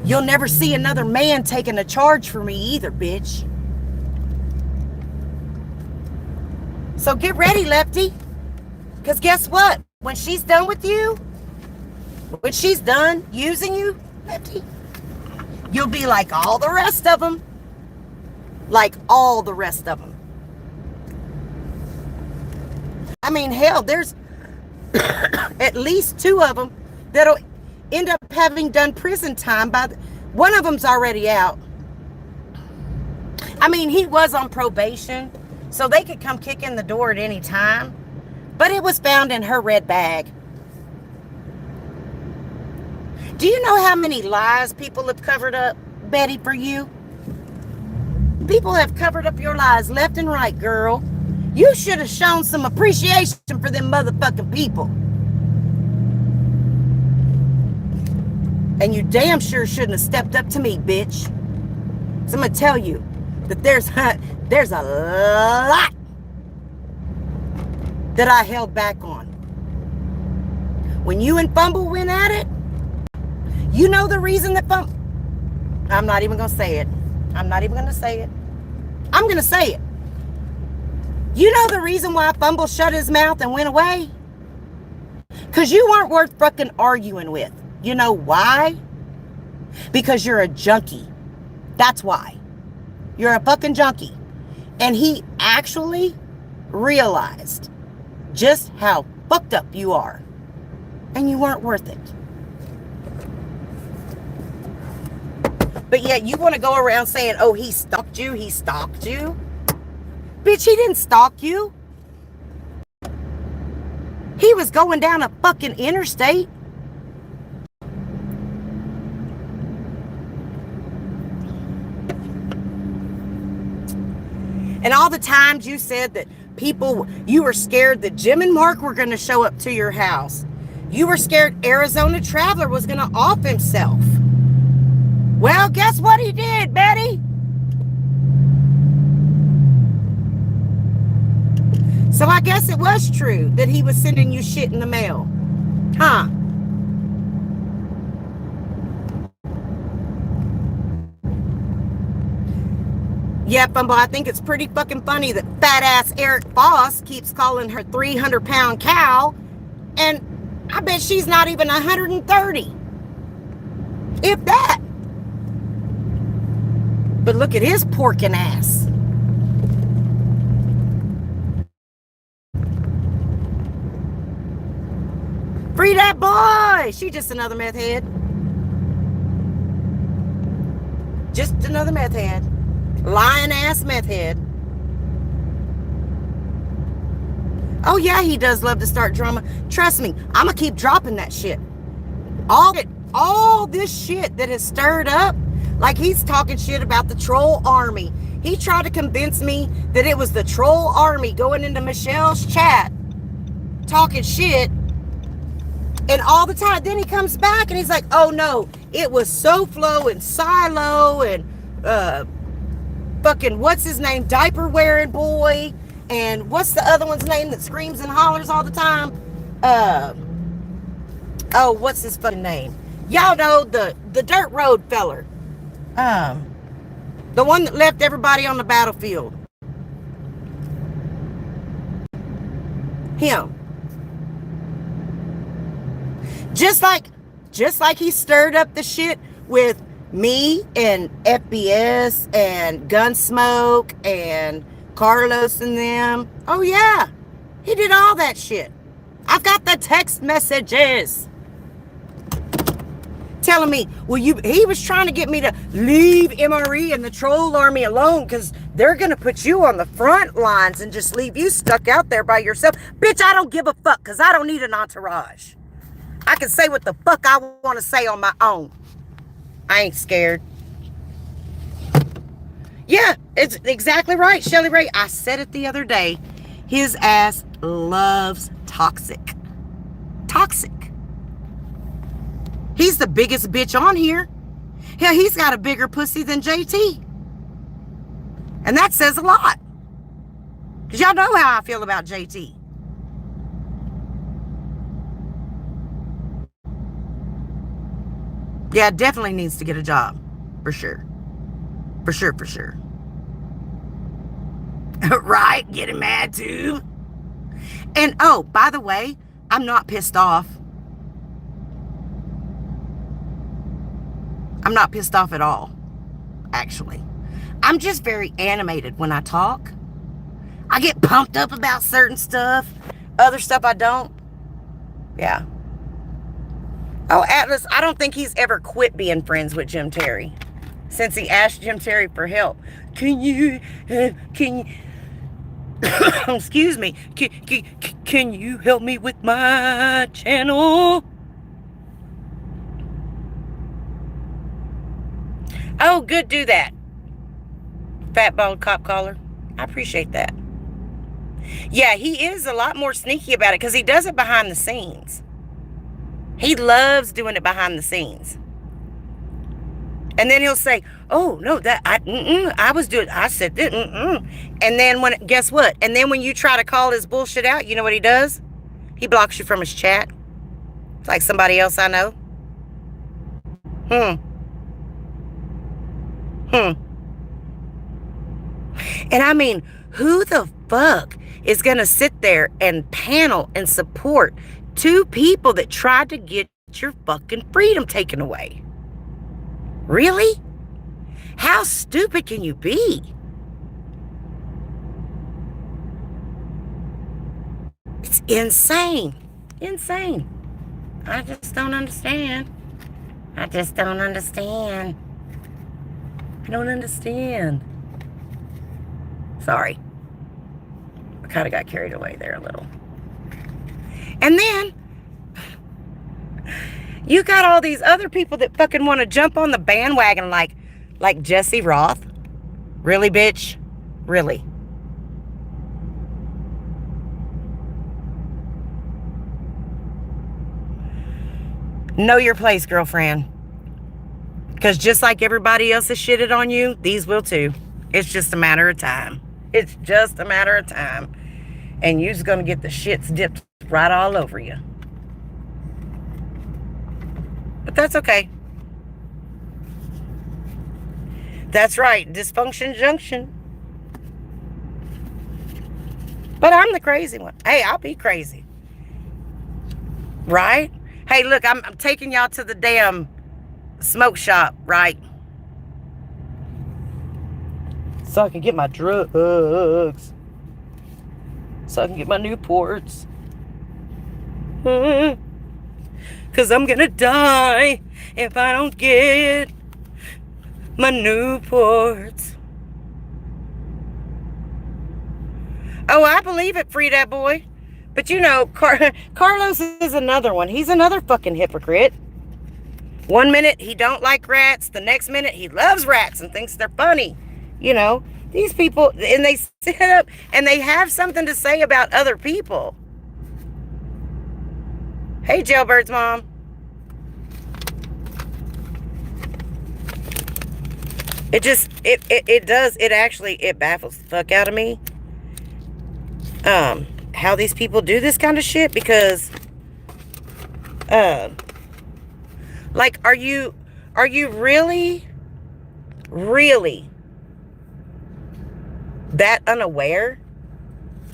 You'll never see another man taking a charge for me either, bitch. So get ready, Lefty. Because guess what? When she's done with you, when she's done using you, Lefty, you'll be like all the rest of them. Like all the rest of them. I mean, hell, there's at least 2 of them that'll end up having done prison time one of them's already out. I mean, he was on probation, so they could come kick in the door at any time, but it was found in her red bag. Do you know how many lies people have covered up, Betty, for you? People have covered up your lies left and right, girl. You should have shown some appreciation for them motherfucking people. And you damn sure shouldn't have stepped up to me, bitch. So I'm going to tell you that there's a lot that I held back on. When you and Fumble went at it, you know the reason that Fumble... I'm not even going to say it. I'm not even going to say it. I'm going to say it. You know the reason why Fumble shut his mouth and went away? Because you weren't worth fucking arguing with. You know why? Because you're a junkie. That's why. You're a fucking junkie. And he actually realized just how fucked up you are. And you weren't worth it. But yet you want to go around saying, oh, he stalked you, he stalked you. Bitch, he didn't stalk you. He was going down a fucking interstate. And all the times you said that you were scared that Jim and Mark were going to show up to your house. You were scared Arizona Traveler was going to off himself. Well, guess what he did, Betty? So I guess it was true that he was sending you shit in the mail. Huh? Yeah, Fumble, I think it's pretty fucking funny that fat ass Eric Foss keeps calling her 300-pound cow, and I bet she's not even 130. If that. But look at his porking ass. Free that boy! She just another meth head. Just another meth head. Lying ass meth head. Oh yeah, he does love to start drama. Trust me, I'ma keep dropping that shit. All this shit that has stirred up Like he's talking shit about the troll army. He tried to convince me that it was the troll army going into Michelle's chat, talking shit. And all the time, then he comes back and he's like, oh no, it was SoFlo and Silo and fucking, what's his name, diaper wearing boy. And what's the other one's name that screams and hollers all the time? Oh, what's his fucking name? Y'all know the dirt road feller. The one that left everybody on the battlefield. Him. Just like he stirred up the shit with me and FBS and Gunsmoke and Carlos and them. Oh yeah, he did all that shit. I've got the text messages telling me, well, he was trying to get me to leave MRE and the troll army alone because they're going to put you on the front lines and just leave you stuck out there by yourself. Bitch, I don't give a fuck because I don't need an entourage. I can say what the fuck I want to say on my own. I ain't scared. Yeah, it's exactly right, Shelly Ray. I said it the other day. His ass loves toxic. Toxic. He's the biggest bitch on here. Hell, he's got a bigger pussy than JT. And that says a lot. Because y'all know how I feel about JT. Yeah, definitely needs to get a job. For sure. For sure, for sure. Right? Getting mad too. And oh, by the way, I'm not pissed off. I'm not pissed off at all, actually. I'm just very animated when I talk. I get pumped up about certain stuff. Other stuff I don't. Yeah. Oh, Atlas, I don't think he's ever quit being friends with Jim Terry since he asked Jim Terry for help. Can you excuse me, can you help me with my channel? Oh, good, do that. Fat bald cop collar. I appreciate that. Yeah, he is a lot more sneaky about it because he does it behind the scenes. He loves doing it behind the scenes. And then he'll say, oh, no, that I was doing, I said that, And then guess what? And then when you try to call his bullshit out, you know what he does? He blocks you from his chat. It's like somebody else I know. And I mean, who the fuck is going to sit there and panel and support two people that tried to get your fucking freedom taken away? Really? How stupid can you be? It's insane. Insane. I just don't understand. I don't understand. Sorry. I kind of got carried away there a little. And then you got all these other people that fucking want to jump on the bandwagon like Jesse Roth. Really, bitch? Really? Know your place, girlfriend. Because just like everybody else has shitted on you, these will too. It's just a matter of time. It's just a matter of time. And you're just going to get the shits dipped right all over you. But that's okay. That's right. Dysfunction junction. But I'm the crazy one. Hey, I'll be crazy. Right? Hey, look, I'm taking y'all to the damn smoke shop, right? So I can get my drugs. So I can get my Newports. Because I'm going to die if I don't get my Newports. Oh, I believe it, Free That Boy. But you know, Carlos is another one. He's another fucking hypocrite. One minute he don't like rats, the next minute he loves rats and thinks they're funny. You know, these people, and they sit up and they have something to say about other people. Hey, Jailbird's mom. It just, it baffles the fuck out of me. How these people do this kind of shit, because, like, are you really that unaware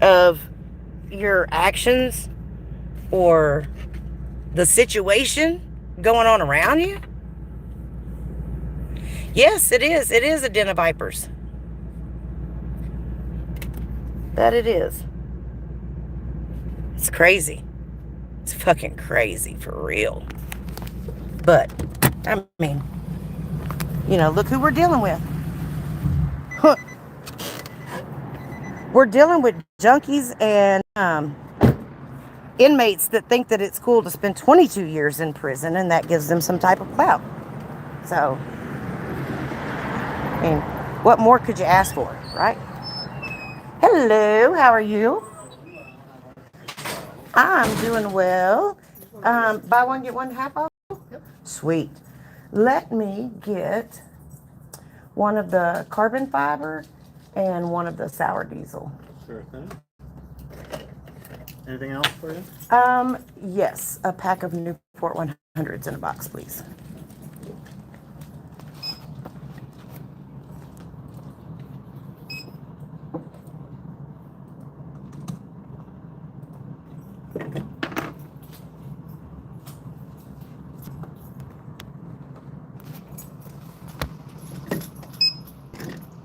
of your actions or the situation going on around you? Yes, it is. It is a den of vipers. That it is. It's crazy. It's fucking crazy, for real. But, I mean, you know, look who we're dealing with. Huh. We're dealing with junkies and inmates that think that it's cool to spend 22 years in prison, and that gives them some type of clout. So, I mean, what more could you ask for, right? Hello, how are you? I'm doing well. Buy one, get one half off? Sweet. Let me get one of the carbon fiber and one of the sour diesel. Sure thing. Anything else for you? Yes, a pack of Newport 100s in a box, please.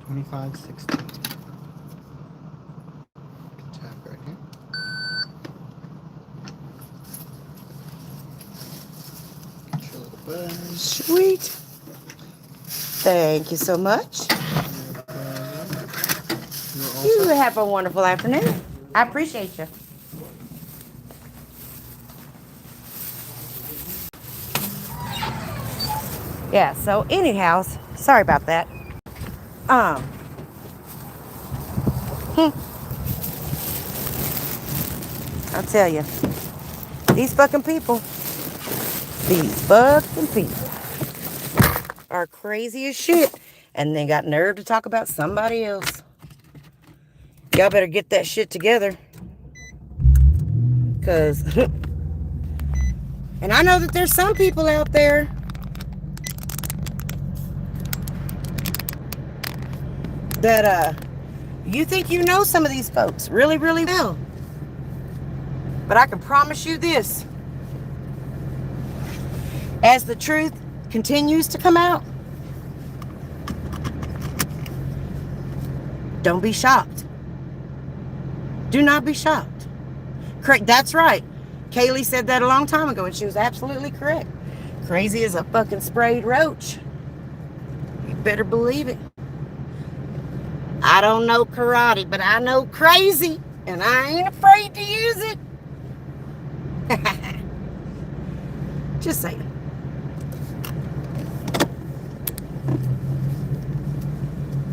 $25.60. Tap right here. Get your little buzz. Sweet. Thank you so much. You have a wonderful afternoon. I appreciate you. Yeah, so anyhow, sorry about that. I'll tell you, these fucking people are crazy as shit, and they got nerve to talk about somebody else. Y'all better get that shit together, because and I know that there's some people out there that you think you know some of these folks really, really well. But I can promise you this. As the truth continues to come out, don't be shocked. Do not be shocked. Correct. That's right. Kaylee said that a long time ago, and she was absolutely correct. Crazy as a fucking sprayed roach. You better believe it. I don't know karate, but I know crazy, and I ain't afraid to use it. Just saying.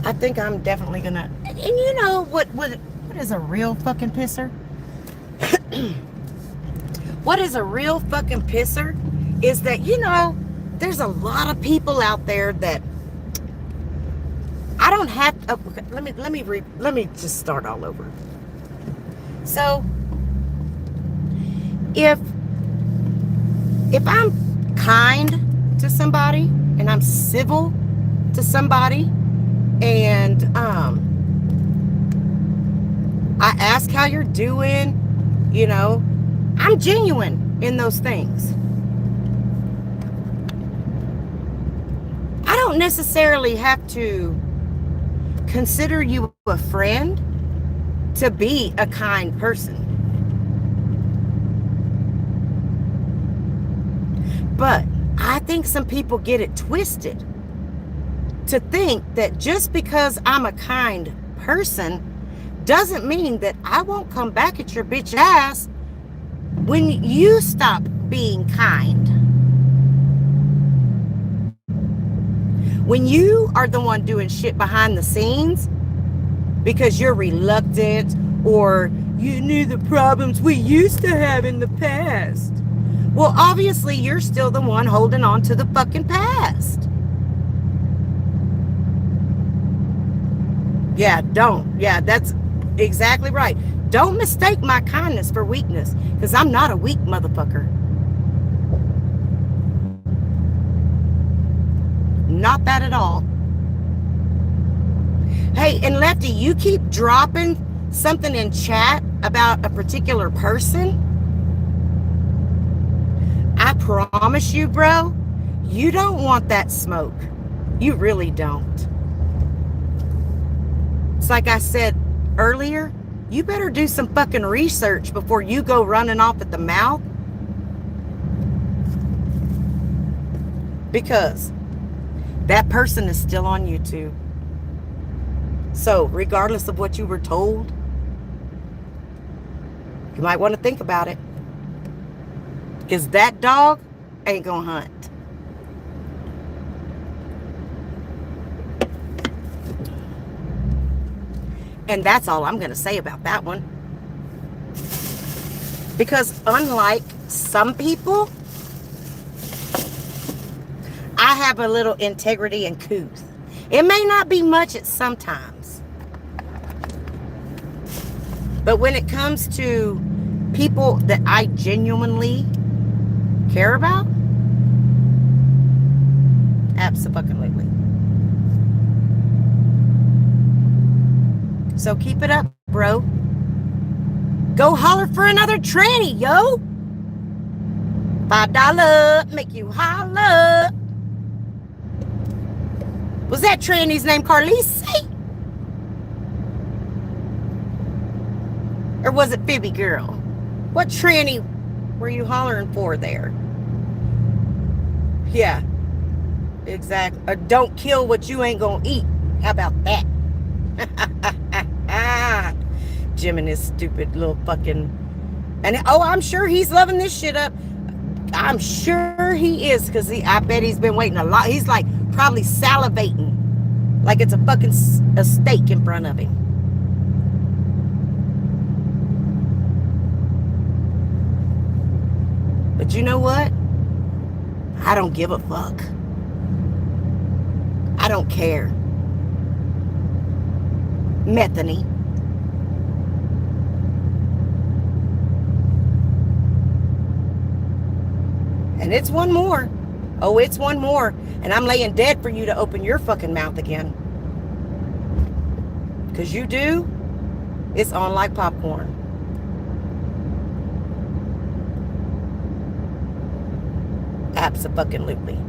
I think I'm definitely gonna. And you know what is a real fucking pisser? What is a real fucking pisser is that, you know, there's a lot of people out there that I don't have to. Let me just start all over. So if I'm kind to somebody and I'm civil to somebody, and I ask how you're doing, you know, I'm genuine in those things. I don't necessarily have to consider you a friend to be a kind person. But I think some people get it twisted to think that just because I'm a kind person doesn't mean that I won't come back at your bitch ass when you stop being kind. When you are the one doing shit behind the scenes because you're reluctant or you knew the problems we used to have in the past. Well, obviously, you're still the one holding on to the fucking past. Yeah, don't. Yeah, that's exactly right. Don't mistake my kindness for weakness, because I'm not a weak motherfucker. Not that at all. Hey, and Lefty, you keep dropping something in chat about a particular person. I promise you, bro, you don't want that smoke. You really don't. It's like I said earlier, you better do some fucking research before you go running off at the mouth. Because that person is still on YouTube. So regardless of what you were told, you might want to think about it. Because that dog ain't gonna hunt. And that's all I'm gonna say about that one. Because unlike some people, I have a little integrity and couth. It may not be much at sometimes. But when it comes to people that I genuinely care about, absolutely. So keep it up, bro. Go holler for another tranny, yo. $5 make you holler. Was that tranny's name Carlise? Or was it Phoebe girl? What tranny were you hollering for there? Yeah, exactly. Don't kill what you ain't gonna eat. How about that? Jim and his stupid little fucking... And oh, I'm sure he's loving this shit up. I'm sure he is, because I bet he's been waiting a lot. He's like probably salivating like it's a fucking a steak in front of him. But you know what? I don't give a fuck. I don't care. Methany. And it's one more. Oh, it's one more. And I'm laying dead for you to open your fucking mouth again. Because you do, it's on like popcorn. Abso-fucking-lutely.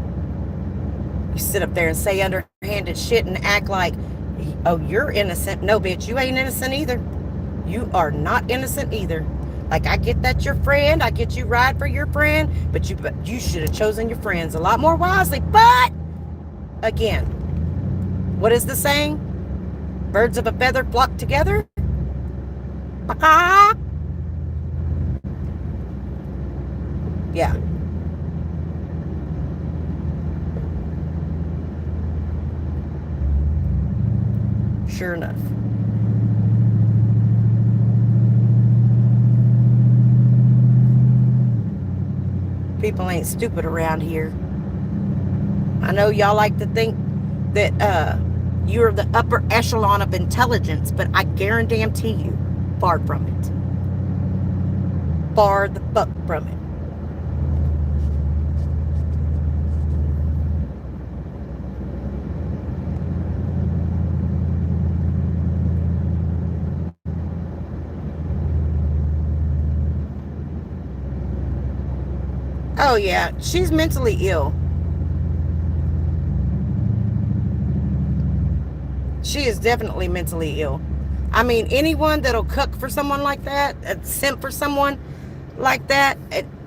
You sit up there and say underhanded shit and act like, oh, you're innocent. No, bitch, you ain't innocent either. You are not innocent either. Like, I get that your friend. I get you ride for your friend. But you should have chosen your friends a lot more wisely. But, again, what is the saying? Birds of a feather flock together? Yeah. Sure enough. People ain't stupid around here. I know y'all like to think that you're the upper echelon of intelligence, but I guarantee you, far from it. Far the fuck from it. Oh, yeah. She's mentally ill. She is definitely mentally ill. I mean, anyone that'll cook for someone like that, simp for someone like that,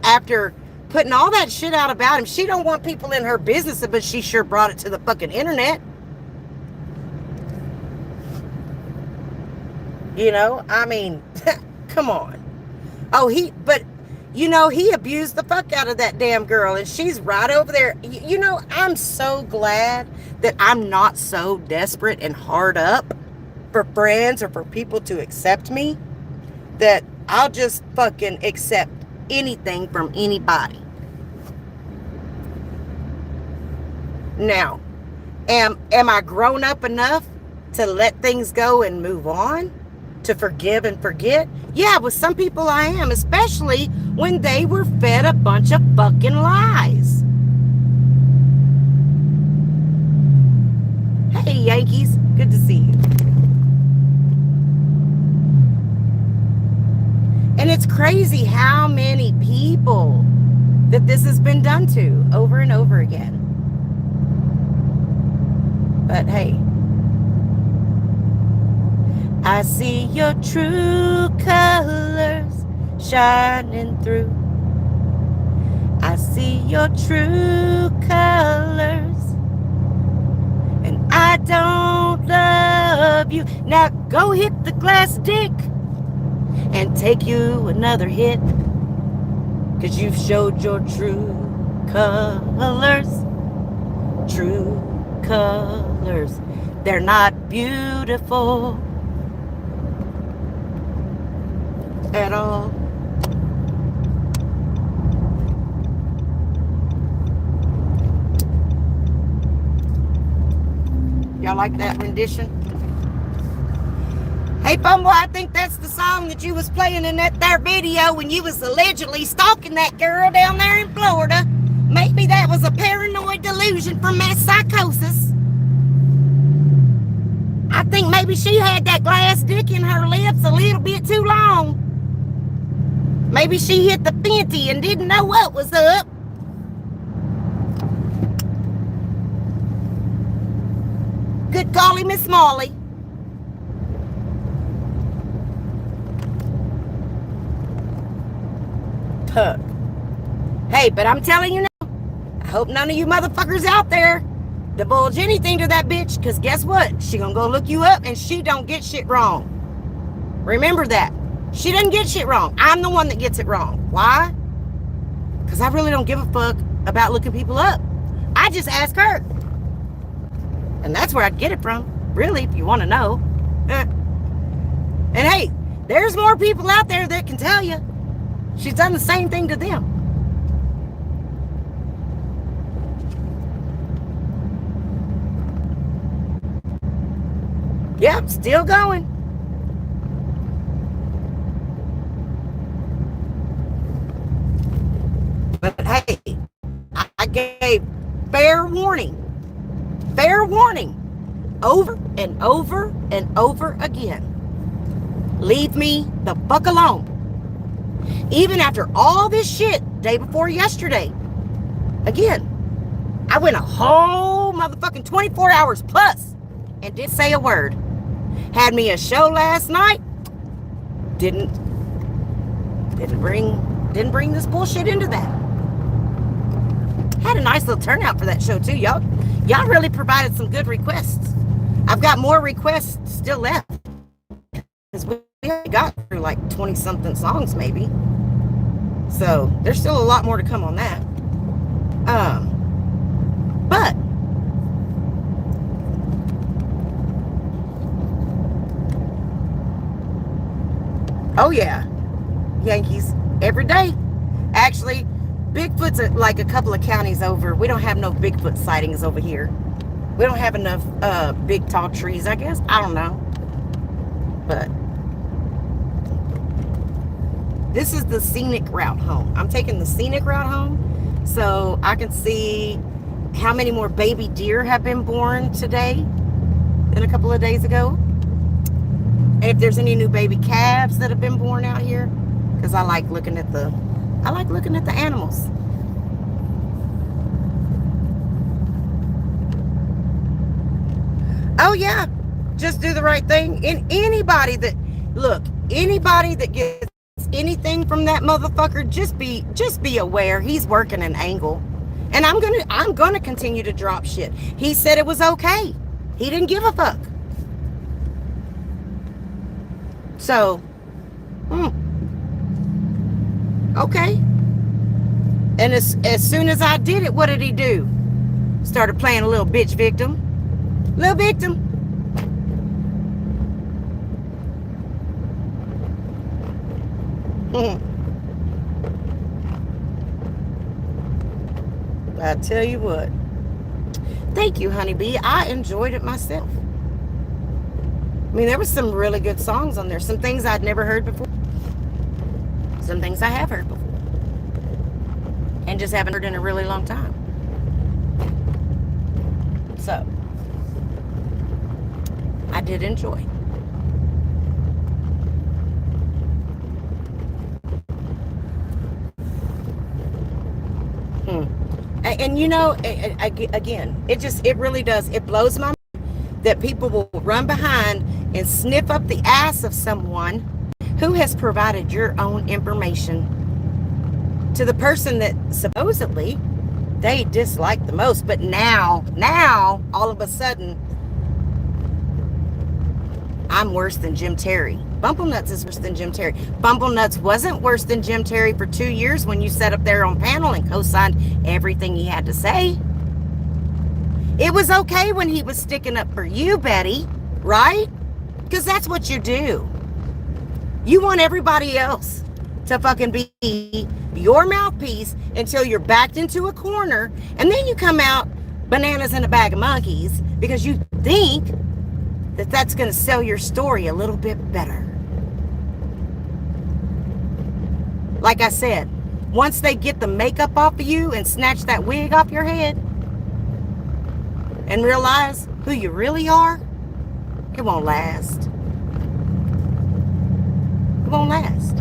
after putting all that shit out about him, she don't want people in her business, but she sure brought it to the fucking internet. You know, I mean, come on. Oh, but You know, he abused the fuck out of that damn girl, and she's right over there. You know, I'm so glad that I'm not so desperate and hard up for friends or for people to accept me that I'll just fucking accept anything from anybody. Now, am I grown up enough to let things go and move on? To forgive and forget? Yeah, with some people I am, especially when they were fed a bunch of fucking lies. Hey, Yankees. Good to see you. And it's crazy how many people that this has been done to over and over again. But hey, I see your true colors shining through. I see your true colors. And I don't love you. Now go hit the glass dick and take you another hit. 'Cause you've showed your true colors. True colors. They're not beautiful at all. Y'all like that rendition? Hey, Bumble, I think that's the song that you was playing in that there video when you was allegedly stalking that girl down there in Florida. Maybe that was a paranoid delusion from mass psychosis. I think maybe she had that glass dick in her lips a little bit too long. Maybe she hit the Fenty and didn't know what was up. Good golly, Miss Molly. Tuck. Hey, but I'm telling you now, I hope none of you motherfuckers out there divulge anything to that bitch, because guess what? She gonna go look you up and she don't get shit wrong. Remember that. She doesn't get shit wrong. I'm the one that gets it wrong. Why? Because I really don't give a fuck about looking people up. I just ask her. And that's where I get it from. Really, if you want to know. And hey, there's more people out there that can tell you. She's done the same thing to them. Yep, still going. But hey, I gave fair warning, over and over and over again. Leave me the fuck alone. Even after all this shit, day before yesterday, again, I went a whole motherfucking 24 hours plus and didn't say a word. Had me a show last night, didn't bring this bullshit into that. Had a nice little turnout for that show too. Y'all really provided some good requests. I've got more requests still left, because we got through like 20 something songs maybe. So there's still a lot more to come on that. But oh yeah, Yankees every day. Actually, Bigfoot's like a couple of counties over. We don't have no Bigfoot sightings over here. We don't have enough big tall trees, I guess. I don't know. But this is the scenic route home. I'm taking the scenic route home so I can see how many more baby deer have been born today than a couple of days ago. And if there's any new baby calves that have been born out here, because I like looking at the animals. Oh yeah, just do the right thing. And anybody that gets anything from that motherfucker, just be aware he's working an angle. And I'm gonna continue to drop shit. He said it was okay. He didn't give a fuck. So, Okay. And as soon as I did it, what did he do? Started playing a little bitch victim. Little victim. I tell you what. Thank you, honeybee. I enjoyed it myself. I mean, there was some really good songs on there. Some things I'd never heard before. Some things I have heard before. And just haven't heard in a really long time. So, I did enjoy. And you know, again, it really does. It blows my mind that people will run behind and sniff up the ass of someone who has provided your own information to the person that supposedly they dislike the most. But now, all of a sudden, I'm worse than Jim Terry. Bumblenuts is worse than Jim Terry. Bumblenuts wasn't worse than Jim Terry for 2 years when you sat up there on panel and co-signed everything he had to say. It was okay when he was sticking up for you, Betty, right? Because that's what you do. You want everybody else to fucking be your mouthpiece until you're backed into a corner, and then you come out bananas in a bag of monkeys because you think that that's going to sell your story a little bit better. Like I said, once they get the makeup off of you and snatch that wig off your head and realize who you really are, it won't last. It won't last.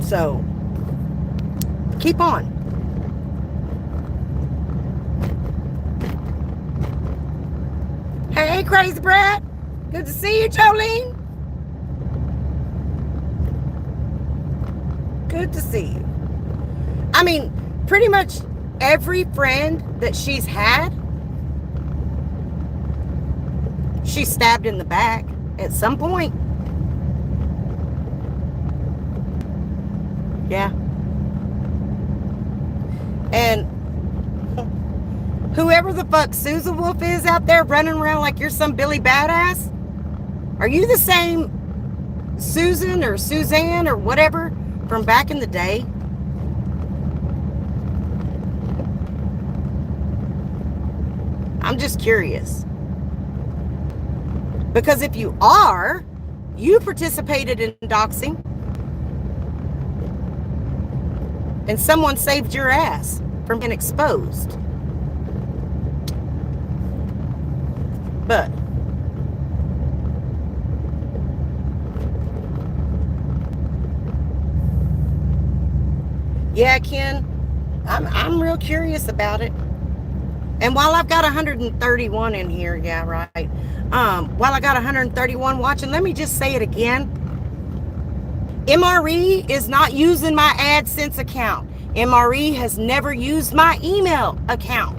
So, keep on. Hey, Crazy Brat. Good to see you, Jolene. Good to see you. I mean, pretty much every friend that she's had, she's stabbed in the back at some point. Yeah. And whoever the fuck Susan Wolf is out there running around like you're some Billy Badass, are you the same Susan or Suzanne or whatever from back in the day? I'm just curious. Because if you are, you participated in doxing. And someone saved your ass from being exposed. But yeah, Ken, I'm real curious about it. And while I've got 131 in here, yeah, right. While I got 131 watching, let me just say it again. MRE is not using my AdSense account. MRE has never used my email account.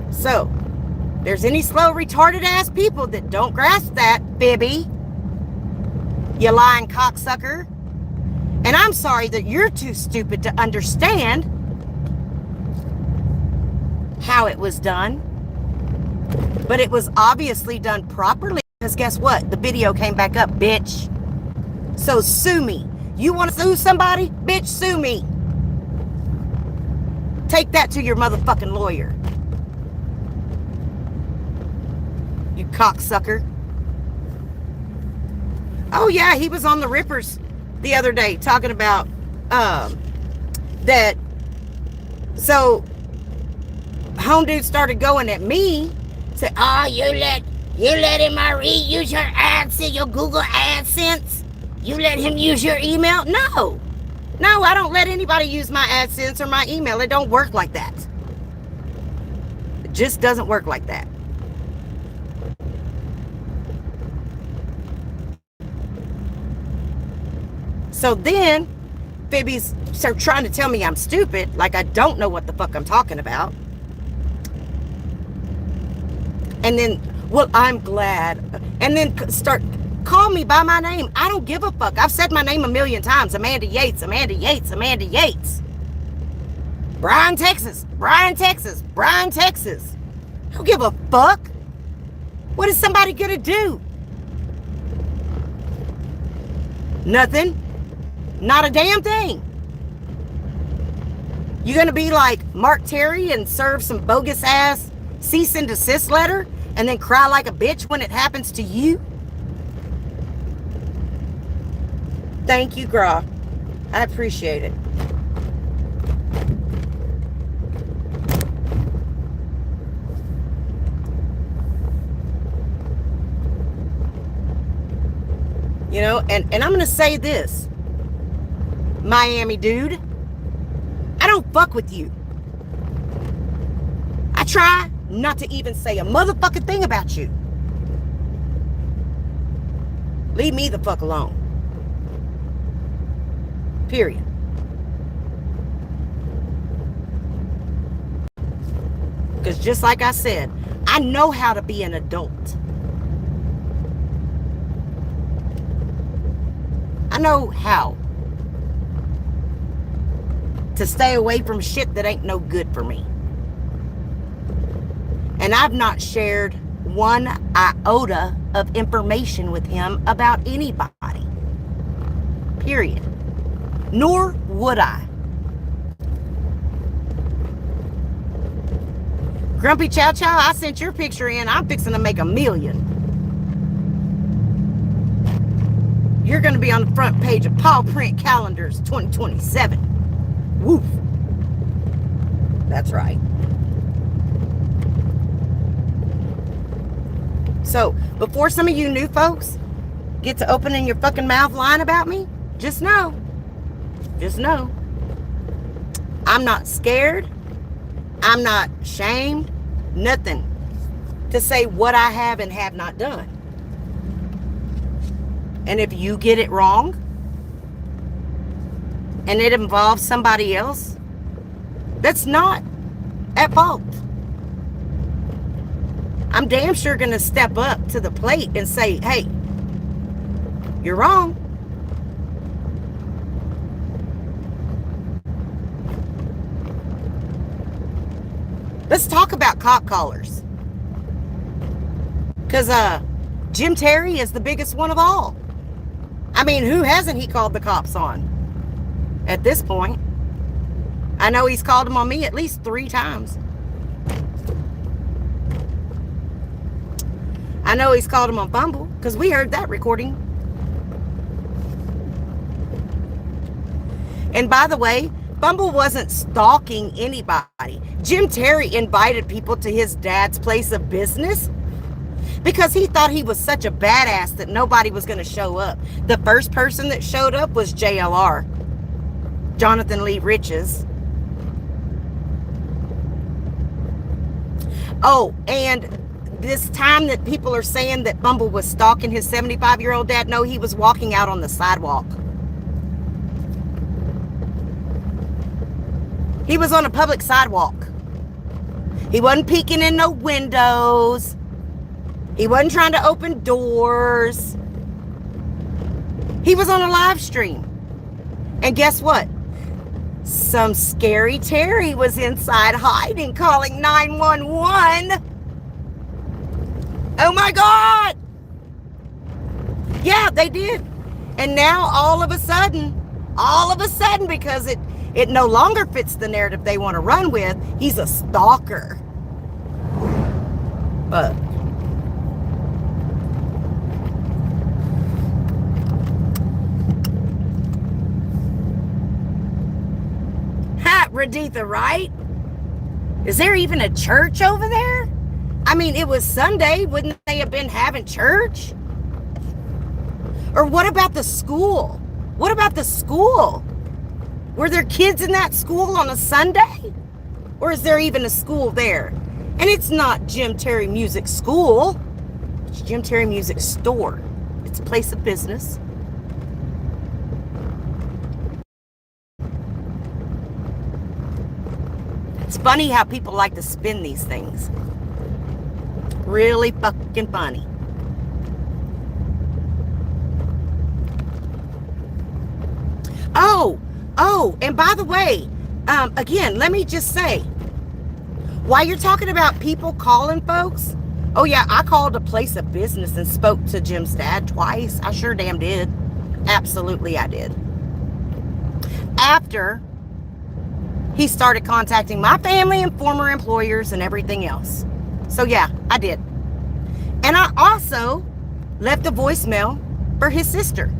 So, there's any slow, retarded ass people that don't grasp that, Bibby, you lying cocksucker. And I'm sorry that you're too stupid to understand how it was done. But it was obviously done properly. Because guess what? The video came back up, bitch. So sue me. You want to sue somebody? Bitch, sue me. Take that to your motherfucking lawyer. You cocksucker. Oh yeah, he was on the Rippers the other day talking about that. So home dude started going at me. Said, oh, you let MRE use your AdSense, your Google AdSense? You let him use your email? No, I don't let anybody use my AdSense or my email. It don't work like that. It just doesn't work like that. So then Phoebe's start trying to tell me I'm stupid, like I don't know what the fuck I'm talking about. And then, well, I'm glad. And then start call me by my name. I don't give a fuck. I've said my name a million times. Amanda Yates, Amanda Yates, Amanda Yates. Bryan, Texas, Bryan, Texas, Bryan, Texas. I don't give a fuck. What is somebody gonna do? Nothing. Not a damn thing. You gonna be like Mark Terry and serve some bogus ass cease and desist letter and then cry like a bitch when it happens to you? Thank you, Gra. I appreciate it. You know, and I'm going to say this. Miami dude, I don't fuck with you. I try not to even say a motherfucking thing about you. Leave me the fuck alone. Period. Because just like I said, I know how to be an adult. I know how to stay away from shit that ain't no good for me. And I've not shared one iota of information with him about anybody. Period. Nor would I. Grumpy Chow Chow, I sent your picture in. I'm fixing to make $1 million. You're going to be on the front page of Paw Print Calendars 2027. Woof. That's right. So, before some of you new folks get to opening your fucking mouth lying about me, just know, I'm not scared. I'm not shamed. Nothing to say what I have and have not done. And if you get it wrong and it involves somebody else, that's not at fault. I'm damn sure going to step up to the plate and say, hey, you're wrong. Let's talk about cop callers. Because Jim Terry is the biggest one of all. I mean, who hasn't he called the cops on at this point? I know he's called them on me at least 3 times. I know he's called them on Bumble because we heard that recording. And by the way, Bumble wasn't stalking anybody. Jim Terry invited people to his dad's place of business because he thought he was such a badass that nobody was going to show up. The first person that showed up was JLR, Jonathan Lee Riches. Oh, and this time that people are saying that Bumble was stalking his 75-year-old dad, no, he was walking out on the sidewalk. He was on a public sidewalk. He wasn't peeking in no windows. He wasn't trying to open doors. He was on a live stream. And guess what? Some scary Terry was inside hiding, calling 911. Oh my God! Yeah, they did. And now all of a sudden, because it no longer fits the narrative they want to run with, he's a stalker. But Raditha, right? Is there even a church over there? I mean, it was Sunday. Wouldn't they have been having church? Or what about the school? What about the school? Were there kids in that school on a Sunday? Or is there even a school there? And it's not Jim Terry Music School. It's Jim Terry Music Store. It's a place of business. funny how people like to spin these things. Really fucking funny. Oh, and by the way, again, let me just say, while you're talking about people calling folks, oh yeah, I called a place of business and spoke to Jim's dad twice. I sure damn did. Absolutely I did. After he started contacting my family and former employers and everything else. So yeah, I did. And I also left a voicemail for his sister.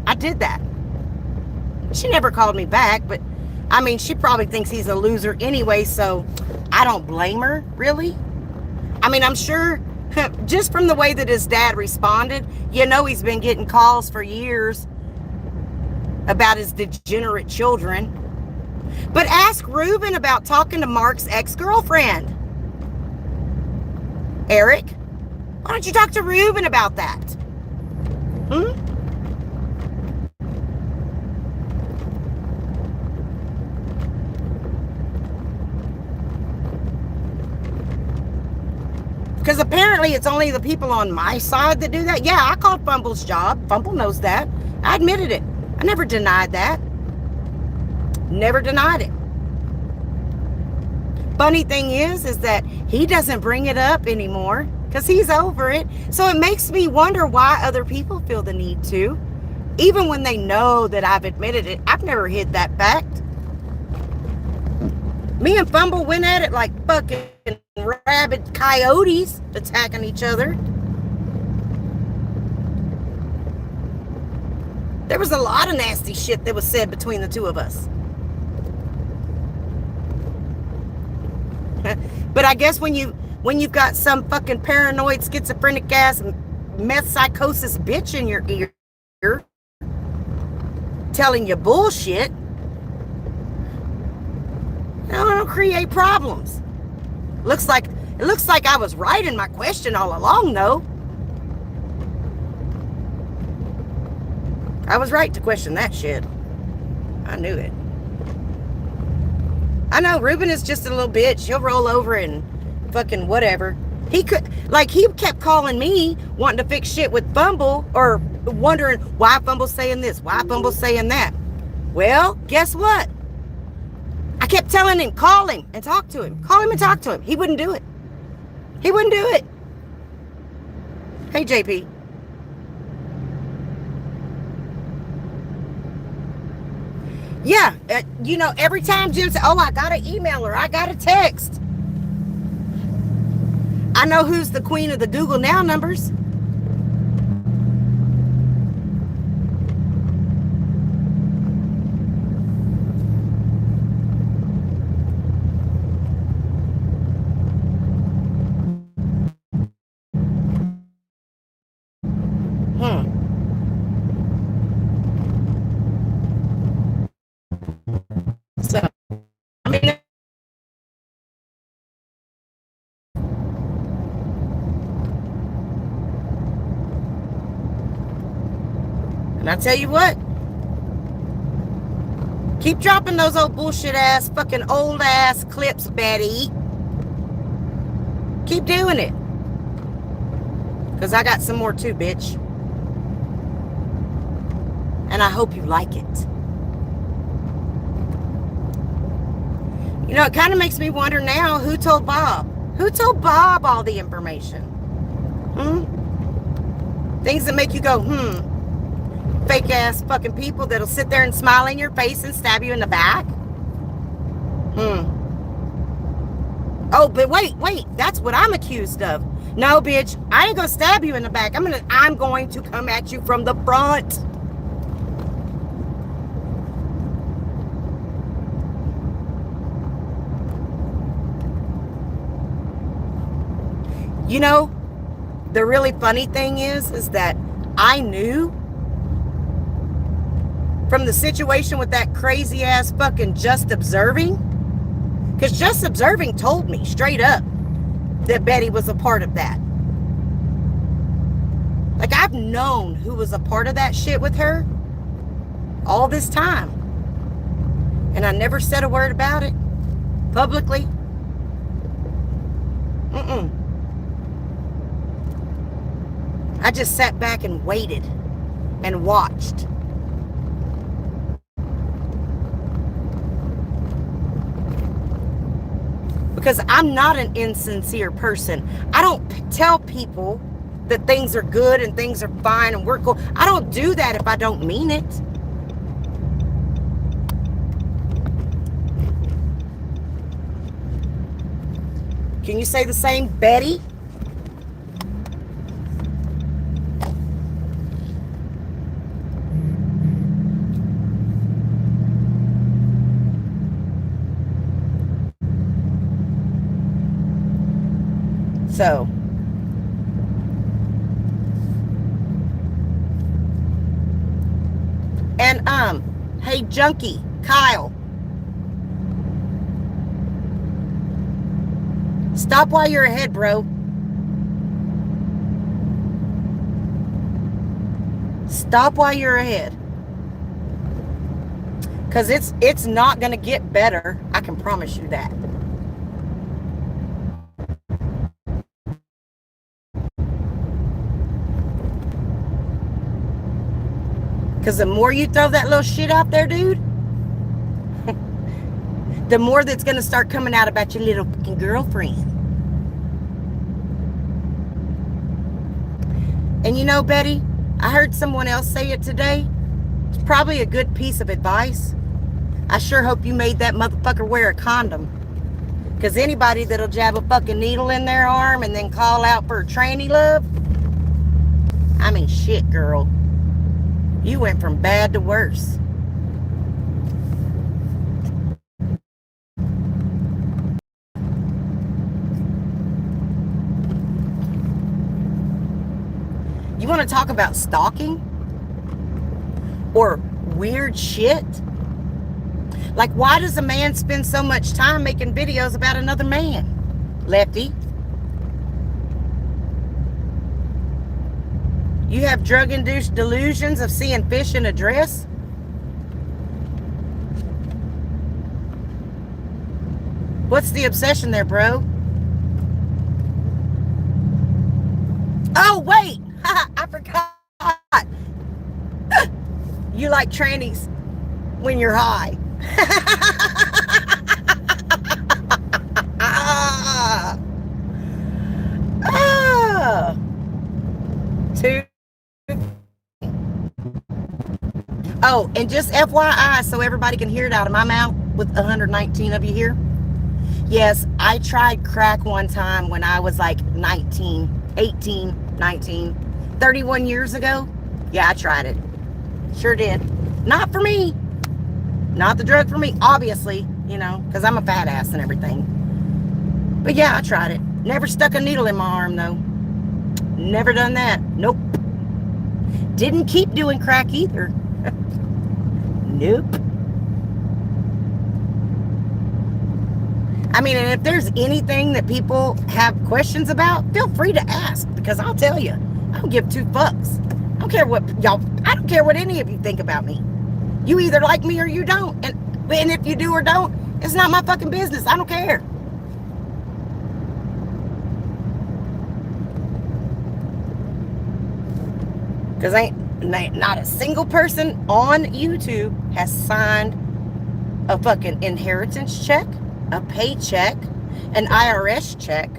I did that. She never called me back, but I mean, she probably thinks he's a loser anyway, so I don't blame her, really. I mean, I'm sure just from the way that his dad responded, you know he's been getting calls for years about his degenerate children. But ask Ruben about talking to Mark's ex-girlfriend. Eric, why don't you talk to Ruben about that? Because apparently it's only the people on my side that do that. Yeah, I called Fumble's job. Fumble knows that. I admitted it. I never denied that. Never denied it. Funny thing is that he doesn't bring it up anymore because he's over it. So it makes me wonder why other people feel the need to. Even when they know that I've admitted it, I've never hid that fact. Me and Fumble went at it like fucking rabid coyotes attacking each other. There was a lot of nasty shit that was said between the two of us. But I guess when you've got some fucking paranoid schizophrenic ass meth psychosis bitch in your ear telling you bullshit, it'll create problems. It looks like I was right in my question all along, though. I was right to question that shit. I knew it. I know Ruben is just a little bitch. He'll roll over and fucking whatever. He kept calling me wanting to fix shit with Fumble or wondering why Fumble's saying this, why Fumble's saying that. Well, guess what? I kept telling him, call him and talk to him. Call him and talk to him. He wouldn't do it. He wouldn't do it. Hey, JP. Yeah, every time Jim said, oh, I got an email or I got a text, I know who's the queen of the Google Now numbers. So, I mean, and I tell you what, keep dropping those old bullshit ass, fucking old ass clips, Betty. Keep doing it. Because I got some more too, bitch. And I hope you like it. It kind of makes me wonder now, who told Bob? Who told Bob all the information? Things that make you go, fake ass fucking people that'll sit there and smile in your face and stab you in the back? Oh, but wait, that's what I'm accused of. No, bitch, I ain't gonna stab you in the back. I'm going to come at you from the front. The really funny thing is that I knew from the situation with that crazy ass fucking Just Observing, because Just Observing told me straight up that Betty was a part of that. Like, I've known who was a part of that shit with her all this time. And I never said a word about it publicly. Mm-mm. I just sat back and waited and watched. Because I'm not an insincere person. I don't tell people that things are good and things are fine and we're cool. I don't do that if I don't mean it. Can you say the same, Betty? So, and hey Junkie, Kyle, stop while you're ahead, bro. Stop while you're ahead. Because it's not going to get better. I can promise you that. Because the more you throw that little shit out there, dude, the more that's going to start coming out about your little fucking girlfriend. And you know, Betty, I heard someone else say it today. It's probably a good piece of advice. I sure hope you made that motherfucker wear a condom. Because anybody that'll jab a fucking needle in their arm and then call out for a tranny love, I mean, shit, girl. You went from bad to worse. You want to talk about stalking? Or weird shit? Like, why does a man spend so much time making videos about another man? Lefty? You have drug-induced delusions of seeing fish in a dress? What's the obsession there, bro? Oh, wait! I forgot. You like trannies when you're high. Two. Oh, and just FYI, so everybody can hear it out of my mouth with 119 of you here. Yes, I tried crack one time when I was like 18, 19, 31 years ago. Yeah, I tried it. Sure did. Not for me. Not the drug for me, obviously, you know, because I'm a fat ass and everything. But yeah, I tried it. Never stuck a needle in my arm, though. Never done that. Nope. Didn't keep doing crack either. Nope. I mean, and if there's anything that people have questions about, feel free to ask, because I'll tell you. I don't give two fucks. I don't care what any of you think about me. You either like me or you don't. And if you do or don't, it's not my fucking business. I don't care. Because not a single person on YouTube has signed a fucking inheritance check, a paycheck, an IRS check,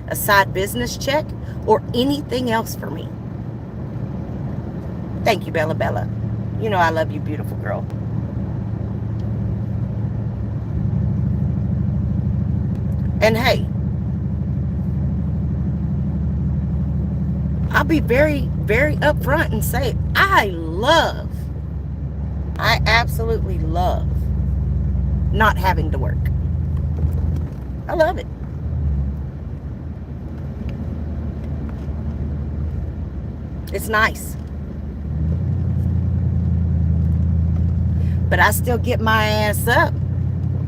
a side business check, or anything else for me. Thank you, Bella Bella. You know I love you, beautiful girl. And hey, I'll be very, very upfront and say I absolutely love not having to work. I love it. It's nice. But I still get my ass up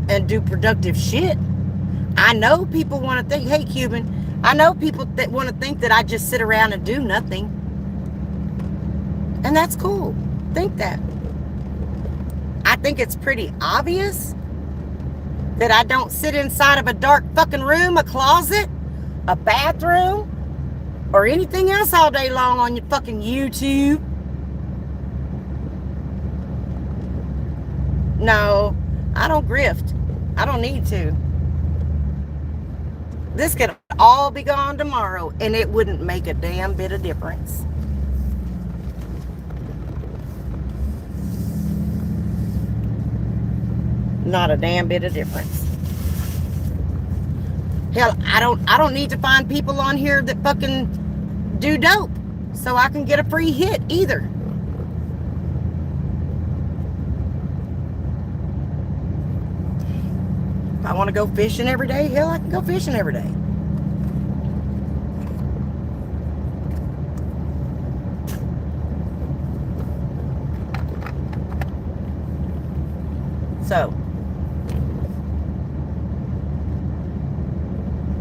and do productive shit. I know people want to think, hey, Cuban, I know people that want to think that I just sit around and do nothing. And that's cool. Think that. I think it's pretty obvious that I don't sit inside of a dark fucking room, a closet, a bathroom, or anything else all day long on your fucking YouTube. No, I don't grift. I don't need to. This could all be gone tomorrow, and it wouldn't make a damn bit of difference. Not a damn bit of difference. Hell, I don't need to find people on here that fucking do dope so I can get a free hit either. If I want to go fishing every day, hell, I can go fishing every day. So,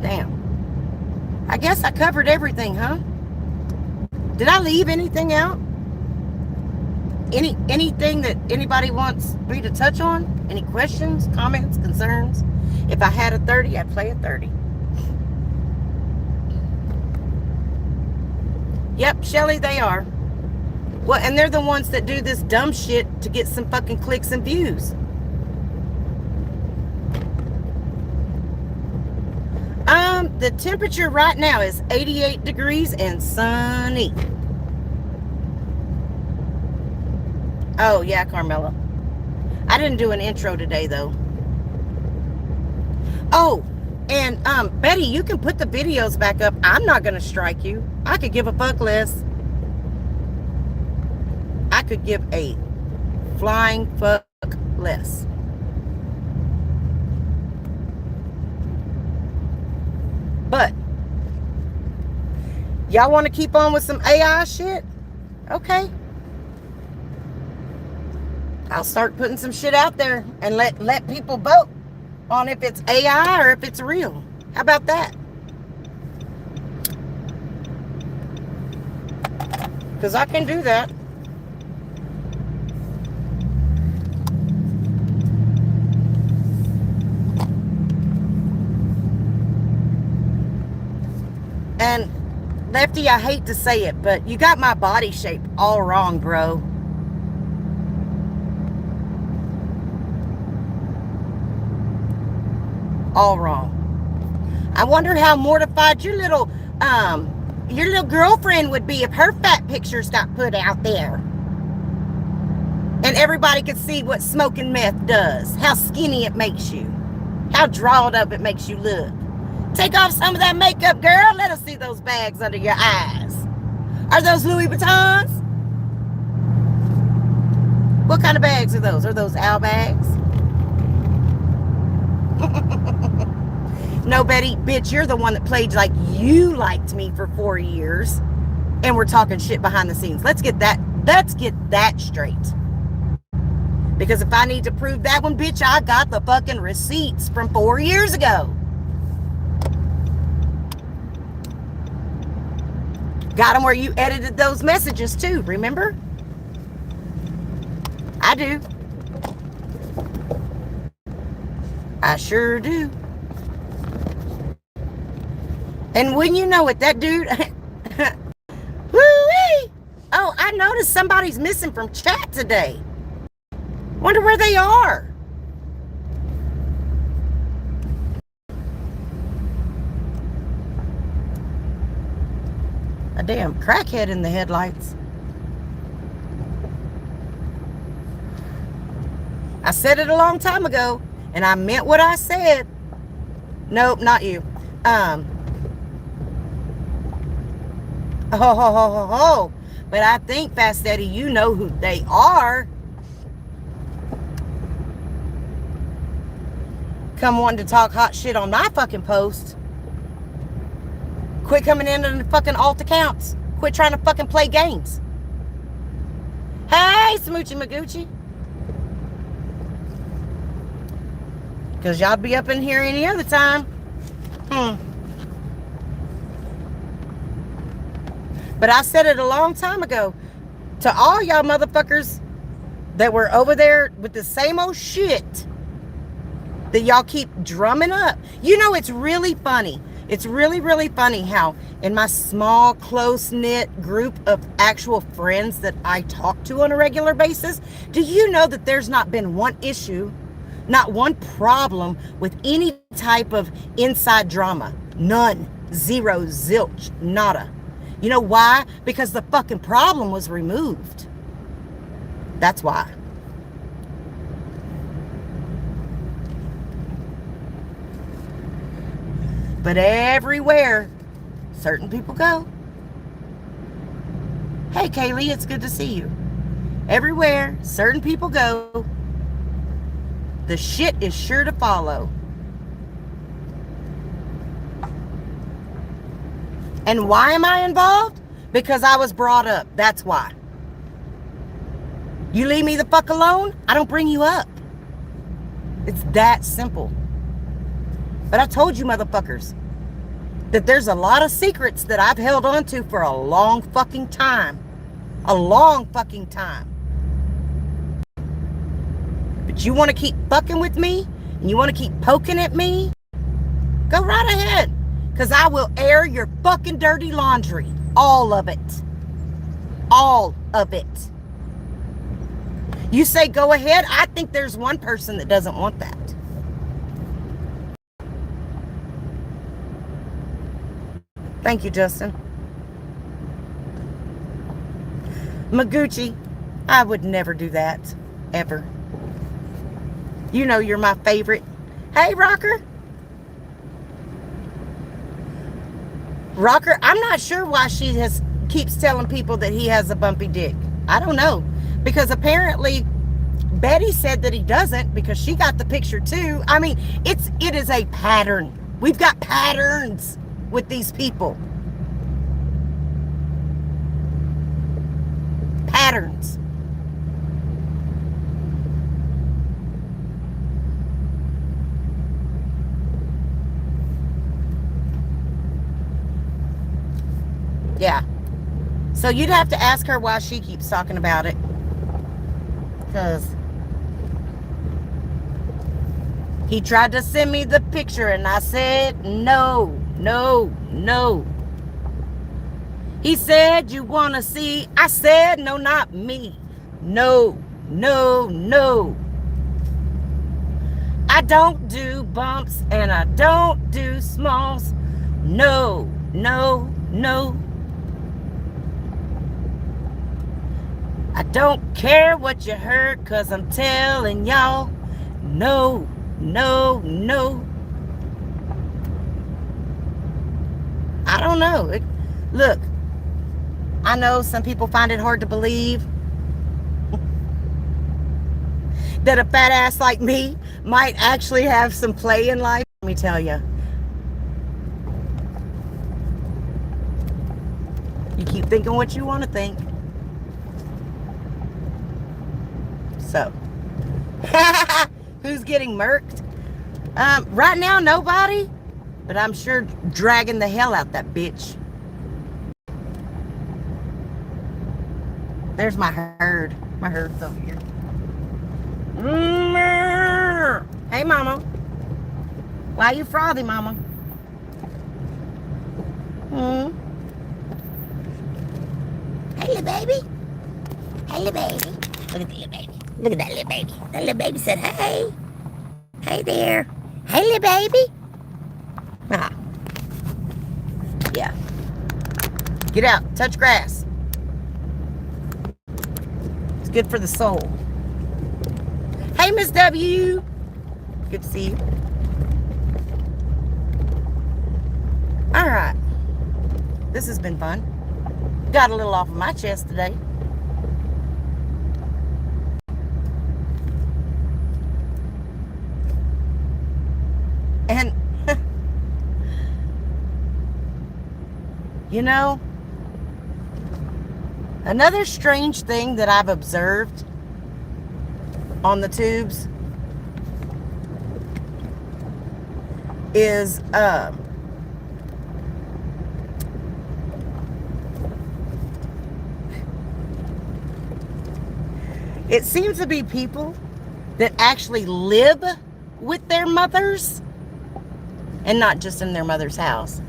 damn. I guess I covered everything, huh? Did I leave anything out? Anything that anybody wants me to touch on? Any questions, comments, concerns? If I had a 30, I'd play a 30. Yep, Shelly, they are. Well, and they're the ones that do this dumb shit to get some fucking clicks and views. The temperature right now is 88 degrees and sunny. Oh, yeah, Carmela. I didn't do an intro today, though. Oh, and Betty, you can put the videos back up. I'm not going to strike you. I could give a fuck less. I could give a flying fuck less. But y'all want to keep on with some AI shit? Okay. I'll start putting some shit out there and let people vote on if it's AI or if it's real. How about that? Because I can do that. And Lefty, I hate to say it, but you got my body shape all wrong, bro. All wrong. I wonder how mortified your little girlfriend would be if her fat pictures got put out there. And everybody could see what smoking meth does. How skinny it makes you. How drawed up it makes you look. Take off some of that makeup, girl. Let us see those bags under your eyes. Are those Louis Vuittons? What kind of bags are those? Are those Al bags? No, Betty, bitch, you're the one that played like you liked me for 4 years. And we're talking shit behind the scenes. Let's get that straight. Because if I need to prove that one, bitch, I got the fucking receipts from 4 years ago. Got them where you edited those messages too, remember? I do. I sure do. And when you know it, that dude... Woo-wee! Oh, I noticed somebody's missing from chat today. Wonder where they are. A damn crackhead in the headlights. I said it a long time ago, and I meant what I said. Nope, not you. But I think, Fast Eddie, you know who they are. Come wanting to talk hot shit on my fucking post. Quit coming in on the fucking alt accounts. Quit trying to fucking play games. Hey, Smoochie Magucci. Because y'all be up in here any other time. But I said it a long time ago. To all y'all motherfuckers that were over there with the same old shit that y'all keep drumming up. You know, it's really funny. It's really, really funny how in my small, close-knit group of actual friends that I talk to on a regular basis, do you know that there's not been one issue, not one problem with any type of inside drama? None. Zero. Zilch. Nada. You know why? Because the fucking problem was removed. That's why. But everywhere certain people go. Hey, Kaylee, it's good to see you. Everywhere certain people go, the shit is sure to follow. And why am I involved? Because I was brought up. That's why. You leave me the fuck alone, I don't bring you up. It's that simple. But I told you motherfuckers that there's a lot of secrets that I've held on to for a long fucking time. A long fucking time. But you want to keep fucking with me? And you want to keep poking at me? Go right ahead. Because I will air your fucking dirty laundry. All of it. All of it. You say go ahead. I think there's one person that doesn't want that. Thank you, Justin. Maguchi, I would never do that. Ever. You know you're my favorite. Hey, Rocker. Rocker, I'm not sure why she keeps telling people that he has a bumpy dick. I don't know. Because apparently Betty said that he doesn't because she got the picture too. I mean, it is a pattern. We've got patterns with these people. Patterns. Yeah. So you'd have to ask her why she keeps talking about it. Because he tried to send me the picture and I said, no, no, no. He said, you want to see? I said, no, not me. No, no, no. I don't do bumps and I don't do smalls. No, no, no. I don't care what you heard, cause I'm telling y'all, no, no, no. I don't know. Look, I know some people find it hard to believe that a fat ass like me might actually have some play in life. Let me tell you. You keep thinking what you want to think. So, who's getting murked? Right now, nobody. But I'm sure dragging the hell out that bitch. There's my herd. My herd's over here. Hey, mama. Why you frothy, mama? Hey, little baby. Hey, little baby. Look at the little baby. Look at that little baby. That little baby said, hey. Hey there. Hey, little baby. Ah. Yeah. Get out. Touch grass. It's good for the soul. Hey, Miss W. Good to see you. All right. This has been fun. Got a little off of my chest today. And, you know, another strange thing that I've observed on the tubes is, it seems to be people that actually live with their mothers And not just in their mother's house.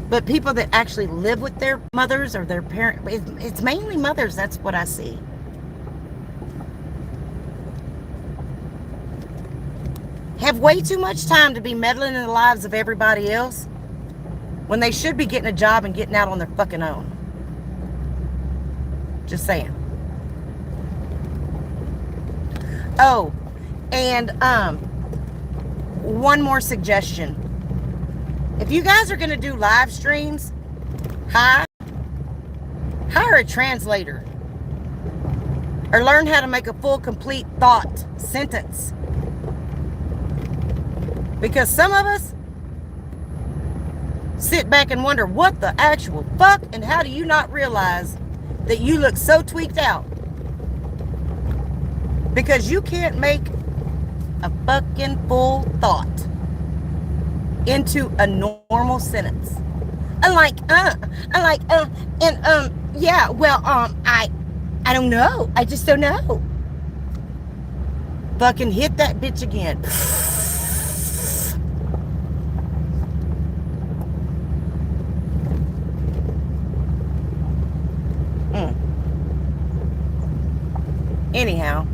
But people that actually live with their mothers or their parents, it's mainly mothers. That's what I see. Have way too much time to be meddling in the lives of everybody else when they should be getting a job and getting out on their fucking own. Just saying. Oh, and one more suggestion. If you guys are going to do live streams, hire a translator. Or learn how to make a full, complete thought sentence. Because some of us sit back and wonder, what the actual fuck? And how do you not realize that you look so tweaked out? Because you can't make a fucking full thought into a normal sentence. Yeah, well, I don't know. I just don't know. Fucking hit that bitch again. Anyhow.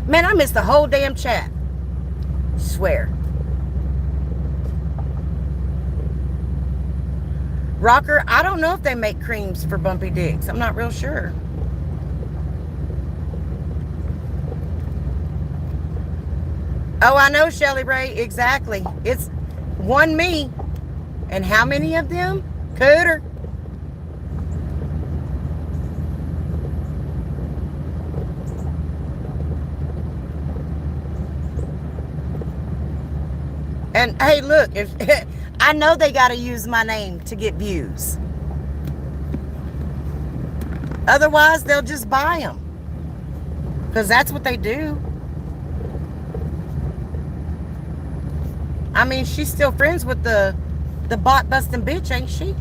Man, I missed the whole damn chat. Swear. Rocker, I don't know if they make creams for bumpy dicks. I'm not real sure. Oh, I know, Shelly Ray. Exactly. It's one me. And how many of them? Cooter. And hey, look, if I know they got to use my name to get views. Otherwise, they'll just buy them. Because that's what they do. I mean, she's still friends with the bot busting bitch, ain't she?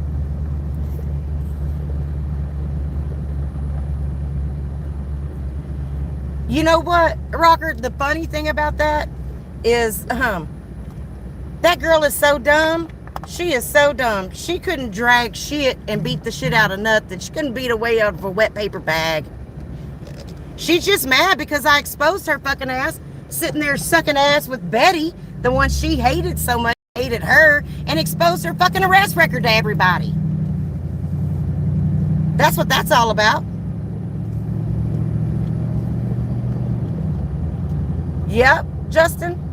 You know what, Rocker? The funny thing about that is, that girl is so dumb. She is so dumb. She couldn't drag shit and beat the shit out of nothing. She couldn't beat her way out of a wet paper bag. She's just mad because I exposed her fucking ass sitting there sucking ass with Betty, the one she hated so much, hated her, and exposed her fucking arrest record to everybody. That's what that's all about. Yep, Justin.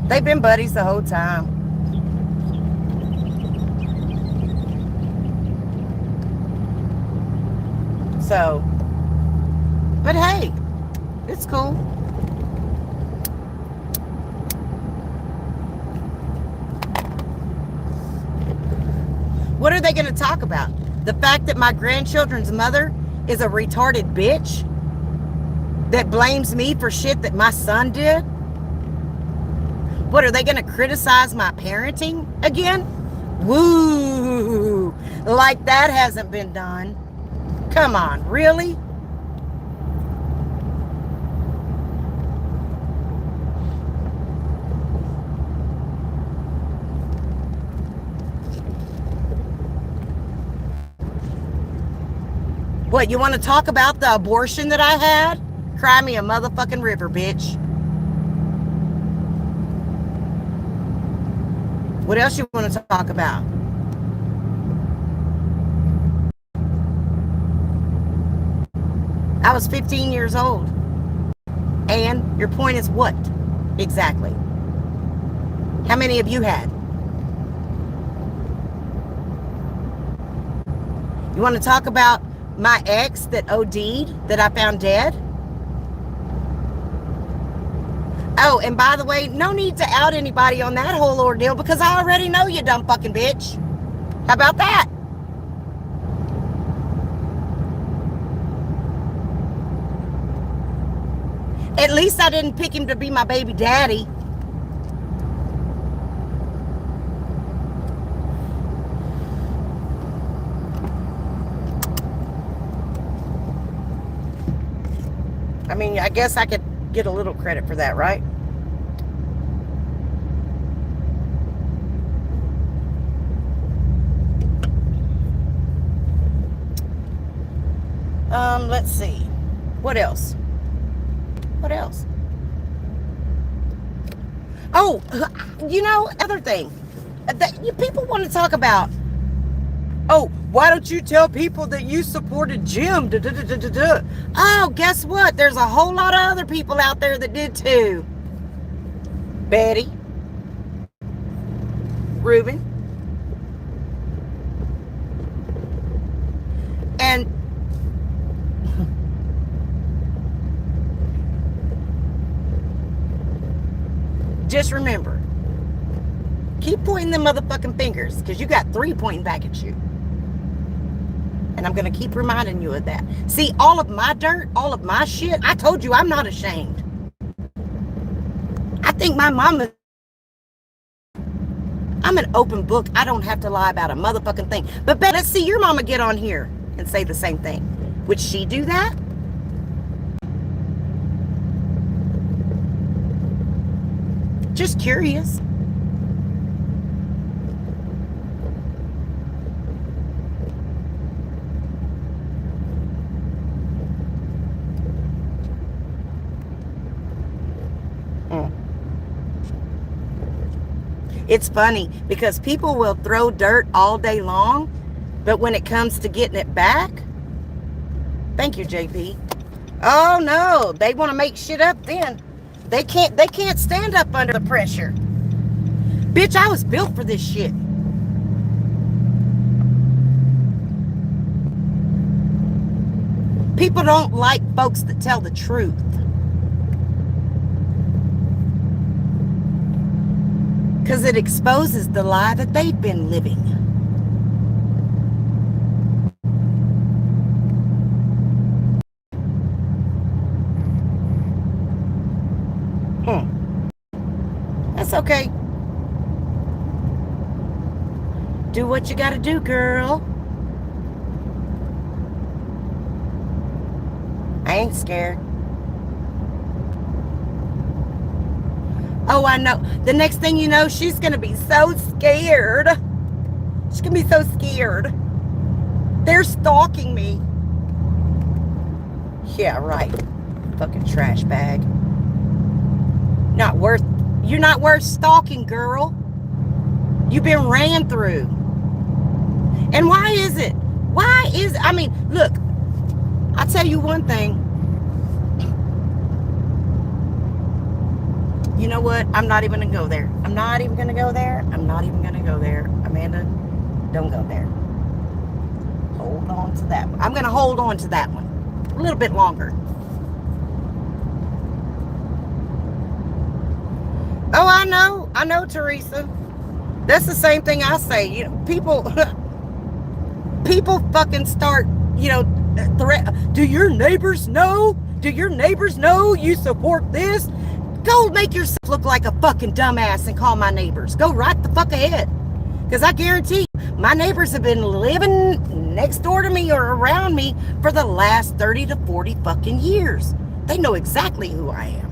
They've been buddies the whole time. So, but hey, it's cool. What are they going to talk about? The fact that my grandchildren's mother is a retarded bitch that blames me for shit that my son did? What, are they going to criticize my parenting again? Woo! Like that hasn't been done. Come on, really? What, you want to talk about the abortion that I had? Cry me a motherfucking river, bitch. What else you want to talk about? I was 15 years old. And your point is what? Exactly. How many of you had? You want to talk about my ex that OD'd, that I found dead? Oh, and by the way, no need to out anybody on that whole ordeal because I already know you dumb fucking bitch. How about that? At least I didn't pick him to be my baby daddy. I mean, I guess I could get a little credit for that, right? Let's see. What else? What else? Oh, other thing. People want to talk about, oh, why don't you tell people that you supported Jim? Da, da, da, da, da, da. Oh, guess what? There's a whole lot of other people out there that did too. Betty. Ruben. And just remember, keep pointing them motherfucking fingers, because you got 3 pointing back at you. And I'm going to keep reminding you of that. See, all of my dirt, all of my shit, I told you I'm not ashamed. I think my mama, I'm an open book. I don't have to lie about a motherfucking thing. But let's see your mama get on here and say the same thing. Would she do that? Just curious. It's funny because people will throw dirt all day long, but when it comes to getting it back, thank you, JP. Oh no, they want to make shit up then. They can't stand up under the pressure. Bitch, I was built for this shit. People don't like folks that tell the truth. Because it exposes the lie that they've been living. That's okay. Do what you gotta do, girl. I ain't scared. Oh, I know. The next thing you know, she's gonna be so scared. She's gonna be so scared. They're stalking me. Yeah, right. Fucking trash bag. You're not worth stalking, girl. You've been ran through. And why is it? I mean, look, I'll tell you one thing. You know what? I'm not even going to go there. I'm not even going to go there. I'm not even going to go there. Amanda, don't go there. Hold on to that one. I'm going to hold on to that one a little bit longer. Oh, I know, Teresa. That's the same thing I say. You know, people fucking start, do your neighbors know? Do your neighbors know you support this? Go make yourself look like a fucking dumbass and call my neighbors. Go right the fuck ahead. Because I guarantee you, my neighbors have been living next door to me or around me for the last 30 to 40 fucking years. They know exactly who I am.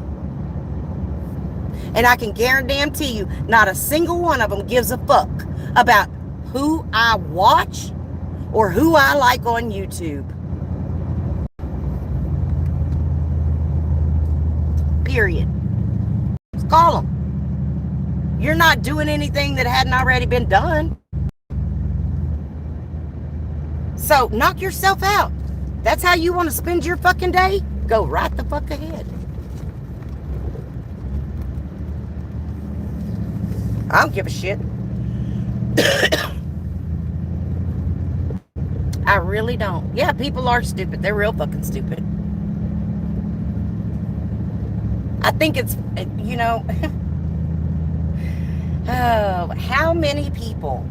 And I can guarantee you, not a single one of them gives a fuck about who I watch or who I like on YouTube. Period. Just call them. You're not doing anything that hadn't already been done. So knock yourself out. That's how you want to spend your fucking day? Go right the fuck ahead. I don't give a shit. I really don't. Yeah, people are stupid. They're real fucking stupid. I think it's, oh, how many people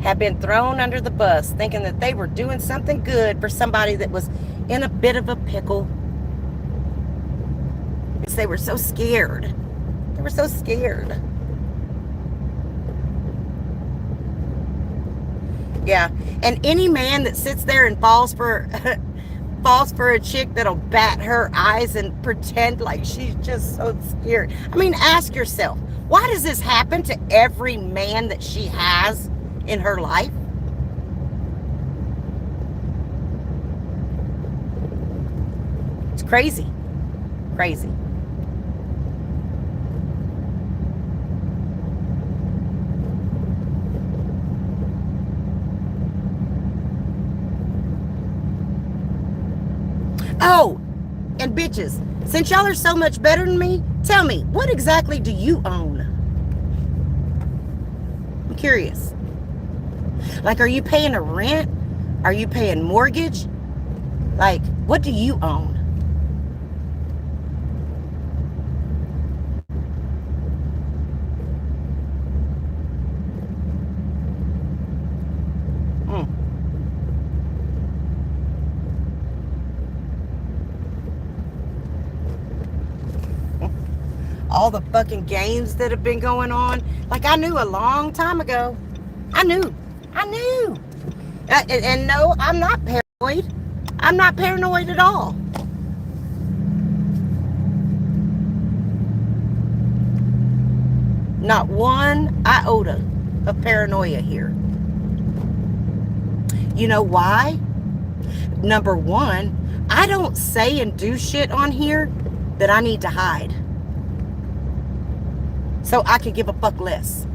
have been thrown under the bus thinking that they were doing something good for somebody that was in a bit of a pickle? Because they were so scared. They were so scared. Yeah. And any man that sits there and falls for falls for a chick that'll bat her eyes and pretend like she's just so scared. I mean, ask yourself, why does this happen to every man that she has in her life? It's crazy. Crazy. Oh, and bitches, since y'all are so much better than me, tell me, what exactly do you own? I'm curious. Like, are you paying a rent? Are you paying mortgage? Like, what do you own? All the fucking games that have been going on. Like, I knew a long time ago. I knew. And no, I'm not paranoid. I'm not paranoid at all. Not one iota of paranoia here. You know why? Number one, I don't say and do shit on here that I need to hide. So I could give a fuck less.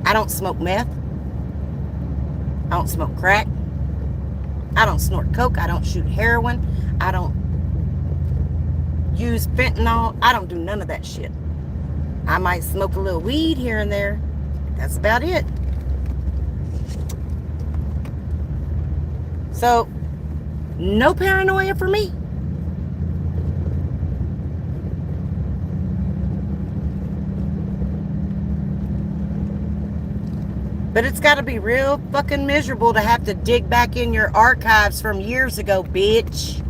I don't smoke meth. I don't smoke crack. I don't snort coke. I don't shoot heroin. I don't use fentanyl. I don't do none of that shit. I might smoke a little weed here and there. That's about it. So, no paranoia for me. But it's got to be real fucking miserable to have to dig back in your archives from years ago, bitch.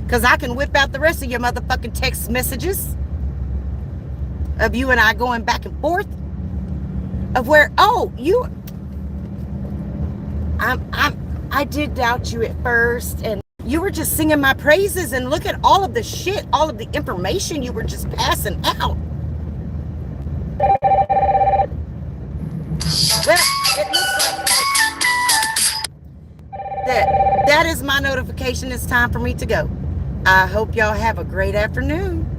Because I can whip out the rest of your motherfucking text messages of you and I going back and forth. Of where, oh, you... I did doubt you at first, and you were just singing my praises, and look at all of the shit, all of the information you were just passing out. Well, it looks like that is my notification. It's time for me to go. I hope y'all have a great afternoon.